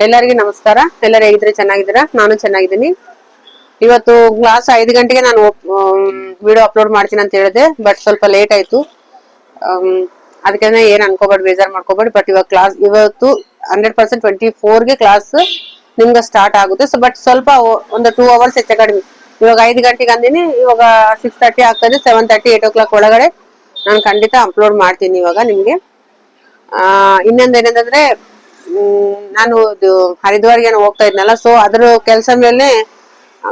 ಎಲ್ಲರಿಗೂ ನಮಸ್ಕಾರ. ಎಲ್ಲರೂ ಹೇಗಿದ್ರೆ ಚೆನ್ನಾಗಿದ್ದೀರಾ? ನಾನು ಚೆನ್ನಾಗಿದ್ದೀನಿ. ಇವತ್ತು ಕ್ಲಾಸ್ 5 ಗಂಟೆಗೆ ನಾನು ವಿಡಿಯೋ ಅಪ್ಲೋಡ್ ಮಾಡ್ತೀನಿ ಅಂತ ಹೇಳಿದೆ, ಬಟ್ ಸ್ವಲ್ಪ ಲೇಟ್ ಆಯ್ತು. ಅದಕ್ಕೆ ಏನ್ ಅನ್ಕೋಬೇಡಿ, ಬೇಜಾರ್ ಮಾಡ್ಕೋಬೇಡಿ. ಬಟ್ ಇವಾಗ ಕ್ಲಾಸ್ ಇವತ್ತು 100% 24ಗೆ ಕ್ಲಾಸ್ ನಿಮ್ಗೆ ಸ್ಟಾರ್ಟ್ ಆಗುತ್ತೆ. ಸೊ ಬಟ್ ಸ್ವಲ್ಪ ಒಂದು 2 ಅವರ್ಸ್ ಹೆಚ್ಚು ಕಡಿಮೆ. ಇವಾಗ 5 ಗಂಟೆಗೆ ಅಂದಿನಿ, ಇವಾಗ 6:30 ಆಗ್ತದೆ. 7:30 8 o'clock ಒಳಗಡೆ ನಾನು ಖಂಡಿತ ಅಪ್ಲೋಡ್ ಮಾಡ್ತೀನಿ ಇವಾಗ ನಿಮ್ಗೆ. ಇನ್ನೊಂದೇನಂದ್ರೆ ನಾನು ಹರಿದ್ವಾರ್ಗೆ ಹೋಗ್ತಾ ಇದ್ನಲ್ಲ, ಸೊ ಅದ್ರ ಕೆಲಸ ಮೇಲೆ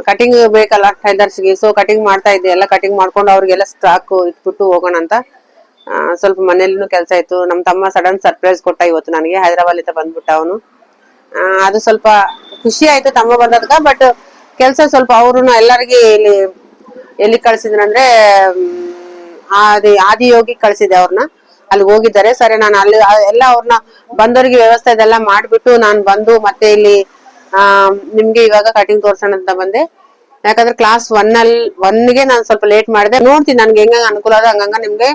ಕಟಿಂಗ್ ಬೇಕಲ್ಲ ಟೈಲರ್ಸ್ಗೆ. ಸೊ ಕಟಿಂಗ್ ಮಾಡ್ತಾ ಇದ್ದೆ, ಎಲ್ಲ ಕಟಿಂಗ್ ಮಾಡ್ಕೊಂಡು ಅವ್ರಿಗೆಲ್ಲ ಸ್ಟಾಕ್ ಇಟ್ಬಿಟ್ಟು ಹೋಗೋಣ ಅಂತ. ಸ್ವಲ್ಪ ಮನೇಲಿನೂ ಕೆಲಸ ಇತ್ತು. ನಮ್ಮ ತಮ್ಮ ಸಡನ್ ಸರ್ಪ್ರೈಸ್ ಕೊಟ್ಟ ಇವತ್ತು ನನಗೆ, ಹೈದರಾಬಾದ್ ಇಂದ ಬಂದ್ಬಿಟ್ಟ ಅವನು. ಅದು ಸ್ವಲ್ಪ ಖುಷಿ ಆಯ್ತು ತಮ್ಮ ಬಂದದ್ಕ. ಬಟ್ ಕೆಲಸ ಸ್ವಲ್ಪ ಅವ್ರನ್ನ ಎಲ್ಲರಿಗೆ ಎಲ್ಲಿ ಕಳ್ಸಿದ್ರಂದ್ರೆ ಆದಿಯೋಗಿ ಕಳ್ಸಿದೆ ಅವ್ರನ್ನ. ಅಲ್ಲಿ ಹೋಗಿದ್ದಾರೆ. ಸರಿ, ನಾನು ಅಲ್ಲಿ ಎಲ್ಲ ಅವ್ರನ್ನ ಬಂದವ್ರಿಗೆ ವ್ಯವಸ್ಥೆ ಇದೆಲ್ಲ ಮಾಡ್ಬಿಟ್ಟು ನಾನು ಬಂದು ಮತ್ತೆ ಇಲ್ಲಿ ನಿಮ್ಗೆ ಇವಾಗ ಕಟಿಂಗ್ ತೋರ್ಸೋಣ ಅಂತ ಬಂದೆ. ಯಾಕಂದ್ರೆ ಕ್ಲಾಸ್ 1ಗೆ ನಾನು ಸ್ವಲ್ಪ ಲೇಟ್ ಮಾಡಿದೆ. ನೋಡ್ತೀನಿ ನನ್ಗೆ ಹೆಂಗ ಅನುಕೂಲ ಆದ ಹಂಗಂಗ ನಿಮ್ಗೆ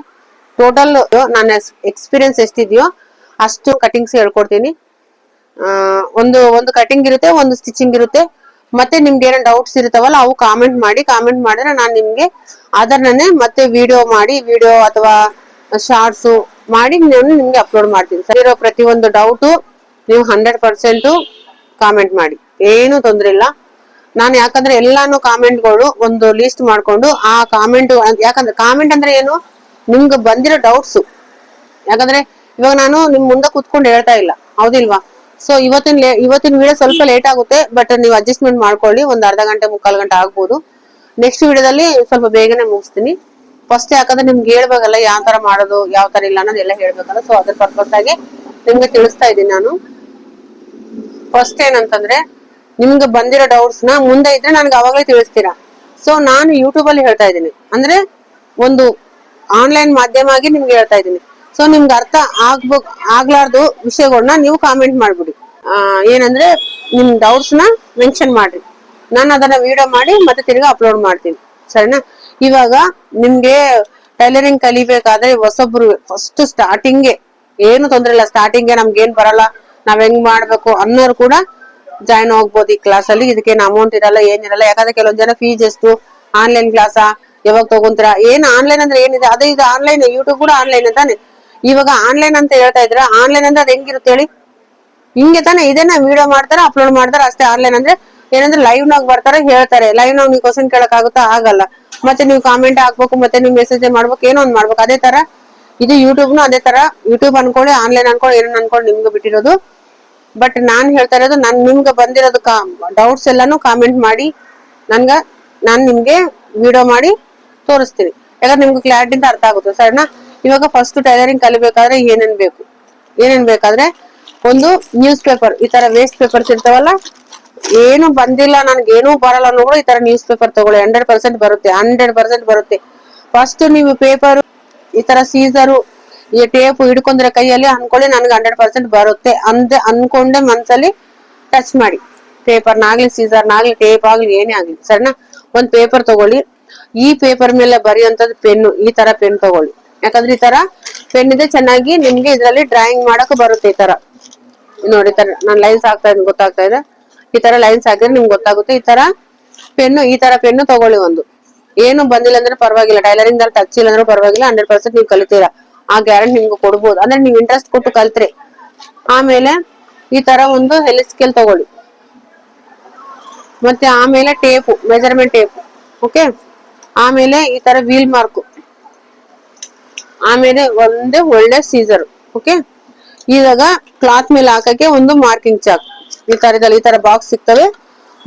ಟೋಟಲ್ ನನ್ನ ಎಕ್ಸ್ಪೀರಿಯನ್ಸ್ ಎಷ್ಟಿದ್ಯೋ ಅಷ್ಟು ಕಟಿಂಗ್ಸ್ ಹೇಳ್ಕೊಡ್ತೀನಿ. ಒಂದು ಕಟಿಂಗ್ ಇರುತ್ತೆ, ಒಂದು ಸ್ಟಿಚಿಂಗ್ ಇರುತ್ತೆ. ಮತ್ತೆ ನಿಮ್ಗೆ ಏನೋ ಡೌಟ್ಸ್ ಇರ್ತಾವಲ್ಲ ಅವು ಕಾಮೆಂಟ್ ಮಾಡಿದ್ರೆ ನಾನು ನಿಮ್ಗೆ ಅದನ್ನೇ ಮತ್ತೆ ವಿಡಿಯೋ ಅಥವಾ ಶಾರ್ಟ್ಸ್ ಮಾಡಿ ನಾನು ನಿಮ್ಗೆ ಅಪ್ಲೋಡ್ ಮಾಡ್ತೀನಿ. ಸರಿ, ಇರೋ ಪ್ರತಿಯೊಂದು ಡೌಟು ನೀವು 100% ಕಾಮೆಂಟ್ ಮಾಡಿ, ಏನು ತೊಂದ್ರೆ ಇಲ್ಲ. ನಾನು ಯಾಕಂದ್ರೆ ಎಲ್ಲಾನು ಕಾಮೆಂಟ್ಗಳು ಒಂದು ಲಿಸ್ಟ್ ಮಾಡ್ಕೊಂಡು ಆ ಕಾಮೆಂಟ್, ಯಾಕಂದ್ರೆ ಕಾಮೆಂಟ್ ಅಂದ್ರೆ ಏನು, ನಿಮ್ಗೆ ಬಂದಿರೋ ಡೌಟ್ಸ್. ಯಾಕಂದ್ರೆ ಇವಾಗ ನಾನು ನಿಮ್ ಮುಂದೆ ಕುತ್ಕೊಂಡು ಹೇಳ್ತಾ ಇಲ್ಲ, ಹೌದಿಲ್ವಾ? ಸೊ ಇವತ್ತಿನ ವಿಡಿಯೋ ಸ್ವಲ್ಪ ಲೇಟ್ ಆಗುತ್ತೆ, ಬಟ್ ನೀವು ಅಡ್ಜಸ್ಟ್ಮೆಂಟ್ ಮಾಡ್ಕೊಳ್ಳಿ. ಒಂದು ಅರ್ಧ ಗಂಟೆ 3/4 ಗಂಟೆ ಆಗ್ಬೋದು. ನೆಕ್ಸ್ಟ್ ವಿಡಿಯೋದಲ್ಲಿ ಸ್ವಲ್ಪ ಬೇಗನೆ ಮುಗಿಸ್ತೀನಿ. ಫಸ್ಟ್ ಯಾಕಂದ್ರೆ ನಿಮ್ಗೆ ಹೇಳ್ಬೇಕಲ್ಲ ಯಾವ ತರ ಮಾಡೋದು ಯಾವ ತರ ಇಲ್ಲ ಅನ್ನೋದೆಲ್ಲ ಹೇಳ್ಬೇಕಲ್ಲ. ಸೊ ಅದ್ರ ಪರ್ಪಸ್ ಆಗಿ ನಿಮ್ಗೆ ತಿಳಿಸ್ತಾ ಇದ್ದೀನಿ ನಾನು. ಫಸ್ಟ್ ಏನಂತಂದ್ರೆ, ನಿಮ್ಗೆ ಬಂದಿರೋ ಡೌಟ್ಸ್ ನ ಮುಂದೆ ಇದ್ರೆ ನನ್ಗೆ ಅವಾಗಲೇ ತಿಳಿಸ್ತೀರಾ. ಸೊ ನಾನು ಯೂಟ್ಯೂಬ್ ಅಲ್ಲಿ ಹೇಳ್ತಾ ಇದ್ದೀನಿ, ಅಂದ್ರೆ ಒಂದು ಆನ್ಲೈನ್ ಮಾಧ್ಯಮ ಆಗಿ ನಿಮ್ಗೆ ಹೇಳ್ತಾ ಇದ್ದೀನಿ. ಸೊ ನಿಮ್ಗೆ ಅರ್ಥ ಆಗ್ಲಾರ್ದು ವಿಷಯಗಳನ್ನ ನೀವು ಕಾಮೆಂಟ್ ಮಾಡ್ಬಿಡಿ. ಏನಂದ್ರೆ ನಿಮ್ ಡೌಟ್ಸ್ ನ ಮೆನ್ಷನ್ ಮಾಡ್ರಿ. ನಾನು ಅದನ್ನ ವಿಡಿಯೋ ಮಾಡಿ ಮತ್ತೆ ತಿರ್ಗಾ ಅಪ್ಲೋಡ್ ಮಾಡ್ತೀನಿ, ಸರಿನಾ? ಇವಾಗ ನಿಮ್ಗೆ ಟೈಲರಿಂಗ್ ಕಲಿಬೇಕಾದ್ರೆ ಹೊಸಬ್ರು ಫಸ್ಟ್ ಸ್ಟಾರ್ಟಿಂಗ್ಗೆ ಏನು ತೊಂದ್ರೆ ಇಲ್ಲ. ಸ್ಟಾರ್ಟಿಂಗ್ಗೆ ನಮ್ಗೆ ಏನ್ ಬರಲ್ಲ, ನಾವ್ ಹೆಂಗ್ ಮಾಡ್ಬೇಕು ಅನ್ನೋರು ಕೂಡ ಜಾಯ್ನ್ ಹೋಗ್ಬೋದು ಈ ಕ್ಲಾಸ್ ಅಲ್ಲಿ. ಇದಕ್ಕೇನು ಅಮೌಂಟ್ ಇರಲ್ಲ, ಏನಿರಲ್ಲ. ಯಾಕಂದ್ರೆ ಕೆಲವೊಂದ್ ಜನ ಫೀಸ್ ಎಷ್ಟು, ಆನ್ಲೈನ್ ಕ್ಲಾಸಾ, ಯಾವಾಗ ತಗೊಂತೀರಾ, ಏನ್ ಆನ್ಲೈನ್ ಅಂದ್ರೆ ಏನಿದೆ, ಅದೇ ಇದು ಆನ್ಲೈನ್. ಯೂಟ್ಯೂಬ್ ಕೂಡ ಆನ್ಲೈನ್ ತಾನೆ. ಇವಾಗ ಆನ್ಲೈನ್ ಅಂತ ಹೇಳ್ತಾ ಇದ್ರ, ಆನ್ಲೈನ್ ಅಂದ್ರೆ ಅದ್ ಹೆಂಗಿರುತ್ತೆ ಹೇಳಿ? ಹಿಂಗೆ ತಾನೆ. ಇದನ್ನ ವಿಡಿಯೋ ಮಾಡ್ತಾರೆ, ಅಪ್ಲೋಡ್ ಮಾಡ್ತಾರೆ ಅಷ್ಟೇ. ಆನ್ಲೈನ್ ಅಂದ್ರೆ ಏನಂದ್ರೆ ಲೈವ್ ನಾಗ್ ಬರ್ತಾರೆ, ಹೇಳ್ತಾರೆ. ಲೈವ್ ನಾಗ್ ನೀವು ಕ್ವಶನ್ ಕೇಳಕ್ ಆಗುತ್ತಾ? ಆಗಲ್ಲ. ಮತ್ತೆ ನೀವು ಕಾಮೆಂಟ್ ಹಾಕ್ಬೇಕು, ಮತ್ತೆ ನೀವು ಮೆಸೇಜ್ ಮಾಡ್ಬೇಕು, ಏನೋ ಒಂದ್ ಮಾಡ್ಬೇಕು. ಅದೇ ತರ ಇದು ಯೂಟ್ಯೂಬ್ನು ಅದೇ ತರ. ಯೂಟ್ಯೂಬ್ ಅನ್ಕೊಳ್ಳಿ, ಆನ್ಲೈನ್ ಅನ್ಕೊಳ್ಳಿ, ಏನೋ ಅನ್ಕೊಳ್ಳಿ, ನಿಮ್ಗೆ ಬಿಟ್ಟಿರೋದು. ಬಟ್ ನಾನ್ ಹೇಳ್ತಾ ಇರೋದು, ನಿಮ್ಗೆ ಬಂದಿರೋದು ಡೌಟ್ಸ್ ಎಲ್ಲಾನು ಕಾಮೆಂಟ್ ಮಾಡಿ ನಾನ್ ನಿಮ್ಗೆ ವಿಡಿಯೋ ಮಾಡಿ ತೋರಿಸ್ತೀನಿ. ಯಾಕಂದ್ರೆ ನಿಮ್ಗೆ ಕ್ಲಾರಿಟಿಯಿಂದ ಅರ್ಥ ಆಗುತ್ತೆ, ಸರಿನಾ? ಇವಾಗ ಫಸ್ಟ್ ಟೈಲರಿಂಗ್ ಕಲಿಬೇಕಾದ್ರೆ ಏನೇನ್ ಬೇಕಾದ್ರೆ ಒಂದು ನ್ಯೂಸ್ ಪೇಪರ್, ಈ ತರ ವೇಸ್ಟ್ ಪೇಪರ್ಸ್ ಇರ್ತಾವಲ್ಲ, ಏನು ಬಂದಿಲ್ಲ ನನ್ಗೇನು ಬರಲ್ಲ ಅನ್ನೋರು ಈ ತರ ನ್ಯೂಸ್ ಪೇಪರ್ ತಗೊಳ್ಳಿ. 100% ಬರುತ್ತೆ. ಫಸ್ಟ್ ನೀವು ಪೇಪರ್, ಈ ತರ ಸೀಸರು, ಈ ಟೇಪ್ ಹಿಡ್ಕೊಂಡ್ರೆ ಕೈಯಲ್ಲಿ ಅನ್ಕೊಳ್ಳಿ ನನ್ಗೆ 100% ಬರುತ್ತೆ ಅನ್ಕೊಂಡೆ ಮನ್ಸಲ್ಲಿ ಟಚ್ ಮಾಡಿ. ಪೇಪರ್ನಾಗ್ಲಿ, ಸೀಸರ್ನಾಗ್ಲಿ, ಟೇಪ್ ಆಗ್ಲಿ, ಏನೇ ಆಗ್ಲಿ, ಸರಿನಾ? ಒಂದ್ ಪೇಪರ್ ತಗೊಳ್ಳಿ. ಈ ಪೇಪರ್ ಮೇಲೆ ಬರೆಯುವಂತದ್ದು ಪೆನ್ನು, ಈ ತರ ಪೆನ್ ತಗೊಳ್ಳಿ. ಯಾಕಂದ್ರೆ ಈ ತರ ಪೆನ್ ಇದೆ, ಚೆನ್ನಾಗಿ ನಿಮ್ಗೆ ಇದ್ರಲ್ಲಿ ಡ್ರಾಯಿಂಗ್ ಮಾಡಕ್ ಬರುತ್ತೆ. ಈ ತರ ನೋಡಿ, ತರ ನಾನು ಲೈನ್ಸ್ ಹಾಕ್ತಾ ಇದ್ದೀನಿ, ಗೊತ್ತಾಗ್ತಾ ಇದೆ? ಈ ತರ ಲೈನ್ಸ್ ಹಾಕಿದ್ರೆ ನಿಮ್ಗೆ ಗೊತ್ತಾಗುತ್ತೆ. ಈ ತರ ಪೆನ್ನು ತಗೊಳ್ಳಿ. ಒಂದು ಏನು ಬಂದಿಲ್ಲ ಅಂದ್ರೆ ಪರವಾಗಿಲ್ಲ, ಟೈಲರಿಂಗ್ ದಲ್ಲಿ ಟಚ್ ಇಲ್ಲ ಅಂದ್ರೆ ಪರವಾಗಿಲ್ಲ, 100% ನೀವು ಕಲಿತೀರಾ, ಆ ಗ್ಯಾರಂಟಿ ನಿಮ್ಗೆ ಕೊಡ್ಬೋದು. ಅಂದ್ರೆ ನೀವು ಇಂಟ್ರೆಸ್ಟ್ ಕೊಟ್ಟು ಕಲ್ತ್ರೆ. ಆಮೇಲೆ ಈ ತರ ಒಂದು ಹೆಲಿ ಸ್ಕೇಲ್ ತಗೊಳ್ಳಿ. ಮತ್ತೆ ಆಮೇಲೆ ಟೇಪು, ಮೆಜರ್ಮೆಂಟ್ ಟೇಪ್, ಓಕೆ. ಆಮೇಲೆ ಈ ತರ ವೀಲ್ ಮಾರ್ಕ್, ಆಮೇಲೆ ಒಂದೇ ಒಳ್ಳೆ ಸೀಸರ್, ಓಕೆ. ಇವಾಗ ಕ್ಲಾತ್ ಮೇಲೆ ಹಾಕಕ್ಕೆ ಒಂದು ಮಾರ್ಕಿಂಗ್ ಚಾಕ್. ಈ ತರ ಬಾಕ್ಸ್ ಸಿಗ್ತವೆ.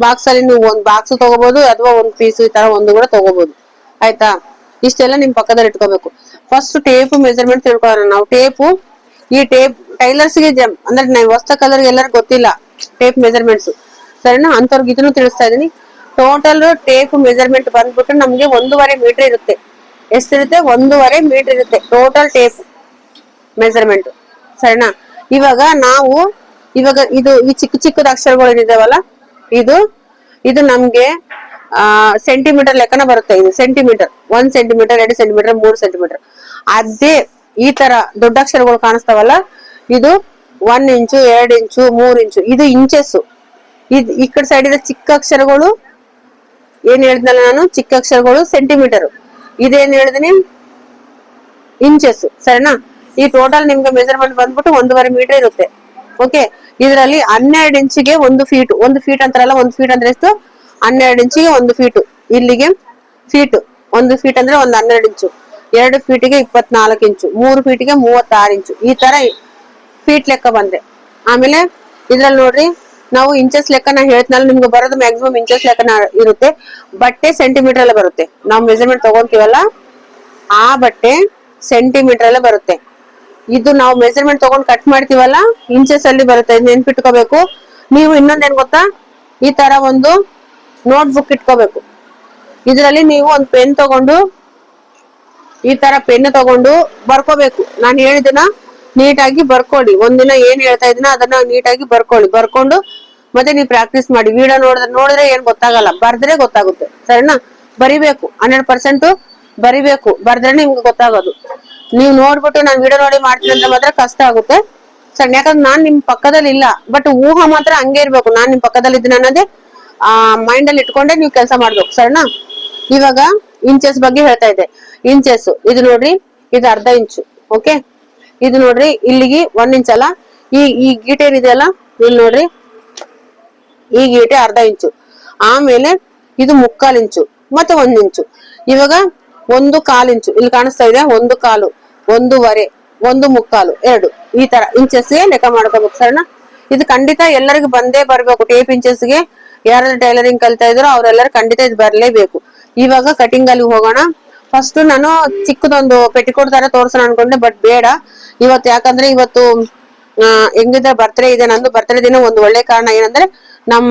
ಬಾಕ್ಸ್ ಅಲ್ಲಿ ನೀವು ಒಂದ್ ಬಾಕ್ಸ್ ತಗೋಬಹುದು, ಅಥವಾ ಒಂದ್ ಪೀಸ್ ಈ ತರ ಒಂದು ಕೂಡ ತಗೋಬಹುದು, ಆಯ್ತಾ? ಇಷ್ಟೆಲ್ಲ ನಿಮ್ ಪಕ್ಕದಲ್ಲಿ ಇಟ್ಕೋಬೇಕು. ಫಸ್ಟ್ ಟೇಪ್ ಮೆಜರ್ಮೆಂಟ್ ತಿಳ್ಕೊಳ್ಳೋಣ ನಾವು. ಈ ಟೇಪ್ ಟೈಲರ್ಸ್ ಗೆ ಅಂದ್ರೆ ಹೊಸ ಕಲರ್ ಎಲ್ಲರಿಗೂ ಗೊತ್ತಿಲ್ಲ ಟೇಪ್ ಮೆಜರ್ಮೆಂಟ್ಸ್, ಸರಿನಾ? ಅಂತವ್ರಿಗೆ ಇದನ್ನು ತಿಳಿಸ್ತಾ ಇದೀನಿ. ಟೋಟಲ್ ಟೇಪ್ ಮೆಜರ್ಮೆಂಟ್ ಬಂದ್ಬಿಟ್ಟು ನಮ್ಗೆ 1.5 ಮೀಟರ್ ಇರುತ್ತೆ. ಎಷ್ಟಿರುತ್ತೆ? 1.5 ಮೀಟರ್ ಇರುತ್ತೆ ಟೋಟಲ್ ಟೇಪ್ ಮೆಜರ್ಮೆಂಟ್, ಸರಿನಾ? ಇವಾಗ ಇದು ಈ ಚಿಕ್ಕದ ಅಕ್ಷರಗಳು ಏನಿದಾವಲ್ಲ, ಇದು ನಮ್ಗೆ ಸೆಂಟಿಮೀಟರ್ ಲೆಕ್ಕನ ಬರುತ್ತೆ. ಇದು ಸೆಂಟಿಮೀಟರ್, 1 ಸೆಂಟಿಮೀಟರ್, 2 ಸೆಂಟಿಮೀಟರ್, 3 ಸೆಂಟಿಮೀಟರ್. ಅದೇ ಈ ತರ ದೊಡ್ಡ ಅಕ್ಷರಗಳು ಕಾಣಿಸ್ತಾವಲ್ಲ, ಇದು 1 ಇಂಚು 2 ಇಂಚು 3 ಇಂಚು ಇದು ಇಂಚಸ್. ಈ ಕಡೆ ಸೈಡ್ ಇದೆ ಚಿಕ್ಕ ಅಕ್ಷರಗಳು, ಏನ್ ಹೇಳಿದ್ನಲ್ಲ ನಾನು, ಚಿಕ್ಕ ಅಕ್ಷರಗಳು ಸೆಂಟಿಮೀಟರ್, ಇದೇನ್ ಹೇಳಿದೀನಿ ಇಂಚಸ್. ಸರಿನಾ? ಈ ಟೋಟಲ್ ನಿಮ್ಗೆ ಮೆಜರ್ಮೆಂಟ್ ಬಂದ್ಬಿಟ್ಟು 1.5 ಮೀಟರ್ ಇರುತ್ತೆ. ಓಕೆ, ಇದರಲ್ಲಿ 12 ಇಂಚಿಗೆ 1 ಫೀಟ್. 1 ಫೀಟ್ ಅಂತಾರಲ್ಲ, 1 ಫೀಟ್ ಅಂದ್ರೆ ಎಷ್ಟು? 12 ಇಂಚಿಗೆ 1 ಫೀಟ್. ಇಲ್ಲಿಗೆ ಫೀಟ್, 1 ಫೀಟ್ ಅಂದ್ರೆ 12 ಇಂಚು, 2 ಫೀಟಿಗೆ 24 ಇಂಚು, 3 ಫೀಟಿಗೆ 36 ಇಂಚು, ಈ ತರ ಫೀಟ್ ಲೆಕ್ಕ ಬಂದೆ. ಆಮೇಲೆ ಇದ್ರಲ್ಲಿ ನೋಡ್ರಿ, ನಾವು ಇಂಚಸ್ ಲೆಕ್ಕನ ಹೇಳ್ತನಲ್ಲ, ನಿಮ್ಗೆ ಬರೋದು ಮ್ಯಾಕ್ಸಿಮಮ್ ಇಂಚಸ್ ಲೆಕ್ಕನ ಇರುತ್ತೆ. ಬಟ್ಟೆ ಸೆಂಟಿಮೀಟರ್ ಅಲ್ಲೇ ಬರುತ್ತೆ. ನಾವು ಮೆಜರ್ಮೆಂಟ್ ತಗೊಂತೀವಲ್ಲ ಆ ಬಟ್ಟೆ ಸೆಂಟಿಮೀಟರ್ ಅಲ್ಲೇ ಬರುತ್ತೆ. ಇದು ನಾವು ಮೆಜರ್ಮೆಂಟ್ ತಗೊಂಡ್ ಕಟ್ ಮಾಡ್ತೀವಲ್ಲ ಇಂಚಸ್ ಅಲ್ಲಿ ಬರುತ್ತೆ. ನೆನ್ಪಿಟ್ಕೋಬೇಕು. ನೀವು ಇನ್ನೊಂದೇನ್ ಗೊತ್ತಾ, ಈ ತರ ಒಂದು ನೋಟ್ ಬುಕ್ ಇಟ್ಕೋಬೇಕು. ಇದರಲ್ಲಿ ನೀವು ಒಂದು ಪೆನ್ ತಗೊಂಡು, ಈ ತರ ಪೆನ್ ತಗೊಂಡು ಬರ್ಕೋಬೇಕು. ನಾನು ಹೇಳಿದನ ನೀಟಾಗಿ ಬರ್ಕೊಳ್ಳಿ. ಒಂದಿನ ಏನ್ ಹೇಳ್ತಾ ಇದೀನ ಅದನ್ನ ನೀಟಾಗಿ ಬರ್ಕೊಂಡು ಮತ್ತೆ ನೀವು ಪ್ರಾಕ್ಟೀಸ್ ಮಾಡಿ. ವಿಡಿಯೋ ನೋಡಿದ್ರೆ ಏನ್ ಗೊತ್ತಾಗಲ್ಲ, ಬರ್ದ್ರೆ ಗೊತ್ತಾಗುತ್ತೆ. ಸರಿನಾ? ಬರಿಬೇಕು, 100% ಬರಿಬೇಕು. ಬರ್ದ್ರೆ ನಿಮ್ಗೆ ಗೊತ್ತಾಗೋದು. ನೀವು ನೋಡ್ಬಿಟ್ಟು ನಾನು ವಿಡಿಯೋ ನೋಡಿ ಮಾಡ್ತೀನಿ ಅಂತ ಮಾತ್ರ ಕಷ್ಟ ಆಗುತ್ತೆ. ಸರಿ, ಯಾಕಂದ್ರೆ ನಾನ್ ನಿಮ್ ಪಕ್ಕದಲ್ಲಿ ಇಲ್ಲ, ಬಟ್ ಊಹ ಮಾತ್ರ ಹಂಗೆ ಇರ್ಬೇಕು. ನಾನ್ ನಿಮ್ ಪಕ್ಕದಲ್ಲಿ ಇದ್ದೀನಿ ಅನ್ನೋದೇ ಮೈಂಡ್ ಅಲ್ಲಿ ಇಟ್ಕೊಂಡೆ ನೀವು ಕೆಲಸ ಮಾಡ್ಬೇಕು. ಸರಿನಾ? ಇವಾಗ ಇಂಚಸ್ ಬಗ್ಗೆ ಹೇಳ್ತಾ ಇದ್ದೆ. ಇಂಚಸ್ ಇದು ನೋಡ್ರಿ, ಇದು ಅರ್ಧ ಇಂಚು. ಓಕೆ, ಇದು ನೋಡ್ರಿ ಇಲ್ಲಿಗೆ 1 ಇಂಚ್ ಅಲ್ಲ, ಈ ಗೀಟೆ ಏನಿದೆಯಲ್ಲ ಇಲ್ಲಿ ನೋಡ್ರಿ, ಈ ಗೀಟೆ ಅರ್ಧ ಇಂಚು. ಆಮೇಲೆ ಇದು 3/4 ಇಂಚು, ಮತ್ತೆ 1 ಇಂಚು. ಇವಾಗ 1/4 ಇಂಚು ಇಲ್ಲಿ ಕಾಣಿಸ್ತಾ ಇದೆ. 1/4, 1/2, 1/3, 2, ಈ ತರ ಇಂಚಸ್ಗೆ ಲೆಕ್ಕ ಮಾಡ್ಕೋಬೇಕು. ಸರಿನಾ? ಇದು ಖಂಡಿತ ಎಲ್ಲರಿಗೂ ಬಂದೇ ಬರ್ಬೇಕು. ಟೇಪ್ ಇಂಚಸ್ಗೆ ಯಾರಾದ್ರೂ ಟೈಲರಿಂಗ್ ಕಲಿತಾ ಇದ್ರು ಅವ್ರೆಲ್ಲರೂ ಖಂಡಿತ ಇದು ಬರ್ಲೇಬೇಕು. ಇವಾಗ ಕಟಿಂಗ್ ಅಲ್ಲಿ ಹೋಗೋಣ. ಫಸ್ಟ್ ನಾನು ಚಿಕ್ಕದೊಂದು ಪೆಟಿಕೋಟ್ ತರ ತೋರ್ಸೋಣ ಅನ್ಕೊಂಡೆ, ಬಟ್ ಬೇಡ ಇವತ್ತು. ಯಾಕಂದ್ರೆ ಇವತ್ತು ಹೆಂಗಿದ್ರೆ ಬರ್ತ್ಡೇ ಇದೆ ನಂದು. ಬರ್ತ್ಡೇ ದಿನ ಒಂದು ಒಳ್ಳೆ ಕಾರಣ ಏನಂದ್ರೆ ನಮ್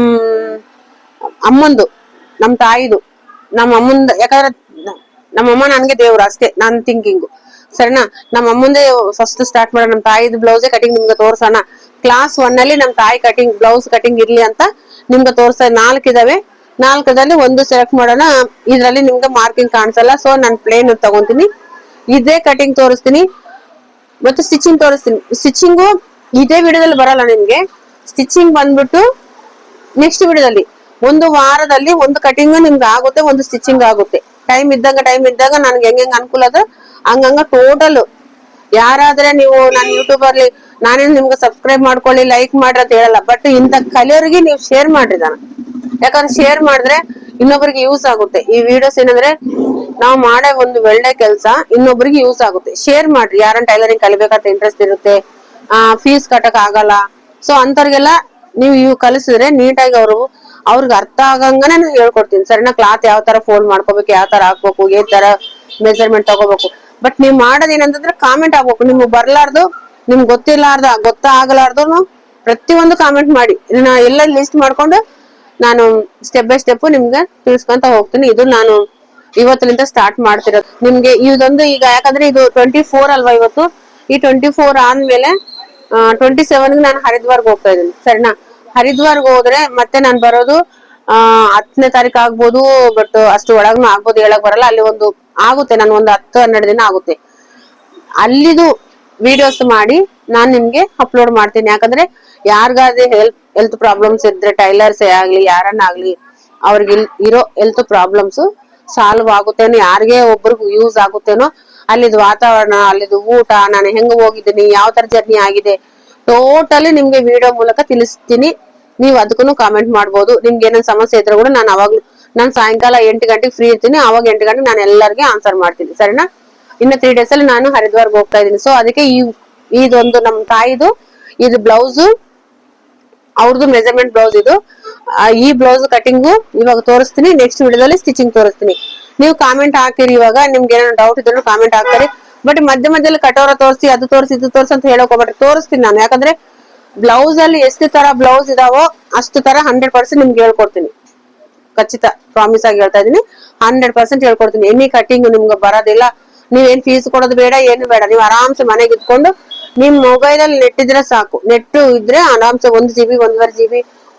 ಅಮ್ಮಂದು, ನಮ್ ತಾಯಿದು, ನಮ್ಮ ಅಮ್ಮಂದ. ಯಾಕಂದ್ರೆ ನಮ್ಮಮ್ಮ ನನ್ಗೆ ದೇವ್ರು ಅಷ್ಟೇ, ನನ್ ಥಿಂಕಿಂಗು. ಸರಿನಾ? ನಮ್ಮ ಅಮ್ಮಂದೇ ಫಸ್ಟ್ ಸ್ಟಾರ್ಟ್ ಮಾಡೋಣ. ನಮ್ ತಾಯಿದು ಬ್ಲೌಸೇ ಕಟಿಂಗ್ ನಿಮ್ಗೆ ತೋರ್ಸೋಣ. ಕ್ಲಾಸ್ 1 ಅಲ್ಲಿ ನಮ್ ತಾಯಿ ಕಟಿಂಗ್, ಬ್ಲೌಸ್ ಕಟಿಂಗ್ ಇರ್ಲಿ ಅಂತ ನಿಮ್ಗೆ ತೋರ್ಸ್ತಾ. 4 ಇದಾವೆ, 4ದಲ್ಲಿ ಒಂದು ಸೆಲೆಕ್ಟ್ ಮಾಡೋಣ. ಇದ್ರಲ್ಲಿ ನಿಮ್ಗೆ ಮಾರ್ಕಿಂಗ್ ಕಾಣಿಸಲ್ಲ, ಸೊ ನಾನು ಪ್ಲೇನ್ ತಗೊಂತೀನಿ. ಇದೇ ಕಟಿಂಗ್ ತೋರಿಸ್ತೀನಿ ಮತ್ತೆ ಸ್ಟಿಚಿಂಗ್ ತೋರಿಸ್ತೀನಿ. ಸ್ಟಿಚಿಂಗು ಇದೇ ವಿಡಿಯೋದಲ್ಲಿ ಬರಲ್ಲ ನಿಮ್ಗೆ. ಸ್ಟಿಚಿಂಗ್ ಬಂದ್ಬಿಟ್ಟು ನೆಕ್ಸ್ಟ್ ವಿಡಿಯೋದಲ್ಲಿ. ಒಂದು ವಾರದಲ್ಲಿ ಒಂದು ಕಟಿಂಗ್ ನಿಮ್ಗೆ ಆಗುತ್ತೆ, ಒಂದು ಸ್ಟಿಚಿಂಗ್ ಆಗುತ್ತೆ. ಟೈಮ್ ಇದ್ದಾಗ ನನ್ಗೆ ಹೆಂಗ್ ಅನುಕೂಲ ಅದ ಹಂಗಂಗ ಟೋಟಲ್. ಯಾರಾದ್ರೆ ನೀವು ನಾನು ಯೂಟ್ಯೂಬ್ ಅಲ್ಲಿ ನಾನೇನು ನಿಮ್ಗೆ ಸಬ್ಸ್ಕ್ರೈಬ್ ಮಾಡ್ಕೊಳ್ಳಿ, ಲೈಕ್ ಮಾಡ್ರಿ ಅಂತ ಹೇಳಲ್ಲ, ಬಟ್ ಇಂತ ಕಲಿಯೋರಿಗೆ ನೀವು ಶೇರ್ ಮಾಡ್ರಿ. ನಾನು ಯಾಕಂದ್ರೆ ಶೇರ್ ಮಾಡಿದ್ರೆ ಇನ್ನೊಬ್ರಿಗೆ ಯೂಸ್ ಆಗುತ್ತೆ. ಈ ವಿಡಿಯೋಸ್ ಏನಂದ್ರೆ ನಾವು ಮಾಡೋ ಒಂದು ಒಳ್ಳೆ ಕೆಲಸ ಇನ್ನೊಬ್ರಿಗೆ ಯೂಸ್ ಆಗುತ್ತೆ. ಶೇರ್ ಮಾಡ್ರಿ. ಯಾರನ್ನ ಟೈಲರಿಂಗ್ ಕಲಿಬೇಕಂತ ಇಂಟ್ರೆಸ್ಟ್ ಇರುತ್ತೆ, ಫೀಸ್ ಕಟ್ಟಕ್ ಆಗಲ್ಲ, ಸೊ ಅಂತವ್ರಿಗೆಲ್ಲ ನೀವು ಕಲಿಸಿದ್ರೆ ನೀಟಾಗಿ ಅವ್ರಿಗೆ ಅರ್ಥ ಆಗಂಗನೆ ನಾನು ಹೇಳ್ಕೊಡ್ತೀನಿ. ಸರಿನಾ? ಕ್ಲಾತ್ ಯಾವ ತರ ಫೋಲ್ಡ್ ಮಾಡ್ಕೋಬೇಕು, ಯಾವ ತರ ಹಾಕ್ಬೇಕು, ಏನ್ ತರ ಮೆಜರ್ಮೆಂಟ್ ತಗೋಬೇಕು. ಬಟ್ ನೀವ್ ಮಾಡೋದ್ ಏನಂತಂದ್ರೆ ಕಾಮೆಂಟ್ ಆಗ್ಬೇಕು. ನಿಮ್ಗೆ ಬರ್ಲಾರ್ದು, ನಿಮ್ಗೆ ಗೊತ್ತಾಗಲಾರ್ದು ಪ್ರತಿಯೊಂದು ಕಾಮೆಂಟ್ ಮಾಡಿ. ಎಲ್ಲ ಲಿಸ್ಟ್ ಮಾಡ್ಕೊಂಡು ನಾನು ಸ್ಟೆಪ್ ಬೈ ಸ್ಟೆಪ್ ನಿಮ್ಗೆ ತಿಳಿಸ್ಕೊಂತ ಹೋಗ್ತೀನಿ. ಇದು ನಾನು ಇವತ್ತಿನಿಂದ ಸ್ಟಾರ್ಟ್ ಮಾಡ್ತಿರೋದು ನಿಮ್ಗೆ ಇದೊಂದು. ಈಗ ಯಾಕಂದ್ರೆ ಇದು 24 ಅಲ್ವಾ ಇವತ್ತು. ಈ 24 ಆದ್ಮೇಲೆ 27ಗೆ ನಾನು ಹರಿದ್ವಾರ್ಗೆ ಹೋಗ್ತಾ ಇದ್ದೀನಿ. ಸರಿನಾ? ಹರಿದ್ವಾರ್ಗೆ ಹೋದ್ರೆ ಮತ್ತೆ ನಾನು ಬರೋದು 10ನೇ ತಾರೀಕು ಆಗ್ಬೋದು, ಬಟ್ ಅಷ್ಟು ಒಳಗ್ನು ಆಗ್ಬೋದು, ಹೇಳಕ್ ಬರಲ್ಲ. ಅಲ್ಲಿ ಒಂದು ಆಗುತ್ತೆ, ನನ್ ಒಂದು 10-12 ದಿನ ಆಗುತ್ತೆ. ಅಲ್ಲಿದು ವಿಡಿಯೋಸ್ ಮಾಡಿ ನಾನ್ ನಿಮ್ಗೆ ಅಪ್ಲೋಡ್ ಮಾಡ್ತೀನಿ. ಯಾಕಂದ್ರೆ ಯಾರಿಗಾದ್ರೆ ಹೆಲ್ತ್ ಪ್ರಾಬ್ಲಮ್ಸ್ ಇದ್ರೆ, ಟೈಲರ್ಸ್ ಆಗ್ಲಿ ಯಾರನ್ನಾಗ್ಲಿ, ಅವ್ರಿಗೆ ಇರೋ ಹೆಲ್ತ್ ಪ್ರಾಬ್ಲಮ್ಸ್ ಸಾಲ್ವ್ ಆಗುತ್ತೇನೋ, ಯಾರಿಗೆ ಒಬ್ರಿಗೂ ಯೂಸ್ ಆಗುತ್ತೇನೋ, ಅಲ್ಲಿದ್ ವಾತಾವರಣ, ಅಲ್ಲಿದ್ ಊಟ, ನಾನು ಹೆಂಗ್ ಹೋಗಿದ್ದೀನಿ, ಯಾವ ತರ ಜರ್ನಿ ಆಗಿದೆ, ಟೋಟಲಿ ನಿಮ್ಗೆ ವಿಡಿಯೋ ಮೂಲಕ ತಿಳಿಸ್ತೀನಿ. ನೀವ್ ಅದಕ್ಕೂ ಕಾಮೆಂಟ್ ಮಾಡ್ಬೋದು. ನಿಮ್ಗೆ ಏನೇನ್ ಸಮಸ್ಯೆ ಇದ್ರೆ ಕೂಡ ನಾನು ಸಾಯಂಕಾಲ 8 ಗಂಟೆಗೆ ಫ್ರೀ ಇರ್ತೀನಿ. ಅವಾಗ 8 ಗಂಟೆಗೆ ನಾನು ಎಲ್ಲರಿಗೆ ಆನ್ಸರ್ ಮಾಡ್ತೀನಿ. ಸರಿನಾ? ಇನ್ನು 3 ಡೇಸ್ ಅಲ್ಲಿ ನಾನು ಹರಿದ್ವಾರ್ಗೆ ಹೋಗ್ತಾ ಇದ್ದೀನಿ. ಸೊ ಅದಕ್ಕೆ ಇದೊಂದು ನಮ್ ತಾಯಿದು ಇದು ಬ್ಲೌಸ್, ಅವ್ರದ್ದು ಮೆಜರ್ಮೆಂಟ್ ಬ್ಲೌಸ್ ಇದು. ಈ ಬ್ಲೌಸ್ ಕಟಿಂಗು ಇವಾಗ ತೋರಿಸ್ತೀನಿ. ನೆಕ್ಸ್ಟ್ ವಿಡಿಯೋದಲ್ಲಿ ಸ್ಟಿಚಿಂಗ್ ತೋರಿಸ್ತೀನಿ. ನೀವು ಕಾಮೆಂಟ್ ಹಾಕಿರಿ. ಇವಾಗ ನಿಮ್ಗೆ ಏನಾದ್ರು ಡೌಟ್ ಇದ್ರು ಕಾಮೆಂಟ್ ಹಾಕ್ತಾರೆ. ಬಟ್ ಮಧ್ಯದಲ್ಲಿ ಕಟೋರ ತೋರಿಸಿ, ಅದು ತೋರಿಸಿ, ಇದು ತೋರಿಸಿ ಅಂತ ಹೇಳಕ್ ಹೋಗ್ಬೇಡ್ರಿ. ತೋರಿಸ್ತೀನಿ ನಾನು. ಯಾಕಂದ್ರೆ ಬ್ಲೌಸ್ ಅಲ್ಲಿ ಎಷ್ಟು ತರ ಬ್ಲೌಸ್ ಇದಾವೋ ಅಷ್ಟು ತರ 100% ನಿಮ್ಗೆ ಹೇಳ್ಕೊಡ್ತೀನಿ. ಖಚಿತ ಪ್ರಾಮಿಸ್ ಆಗಿ ಹೇಳ್ತಾ ಇದೀನಿ. 100% ಹೇಳ್ಕೊಡ್ತೀನಿ. ಎನಿ ಕಟಿಂಗ್ ನಿಮ್ಗೆ ಬರೋದಿಲ್ಲ. ನೀವೇನ್ ಫೀಸ್ ಕೊಡೋದು ಬೇಡ, ಏನು ಬೇಡ. ನೀವು ಆರಾಮ್ಸೆ ಮನೆಗೆ ಇದ್ಕೊಂಡು ನಿಮ್ ಮೊಬೈಲ್ ಅಲ್ಲಿ ನೆಟ್ ಇದ್ರೆ ಸಾಕು. ನೆಟ್ ಇದ್ರೆ ಆರಾಮ್ಸೆ 1 GB 1.5 GB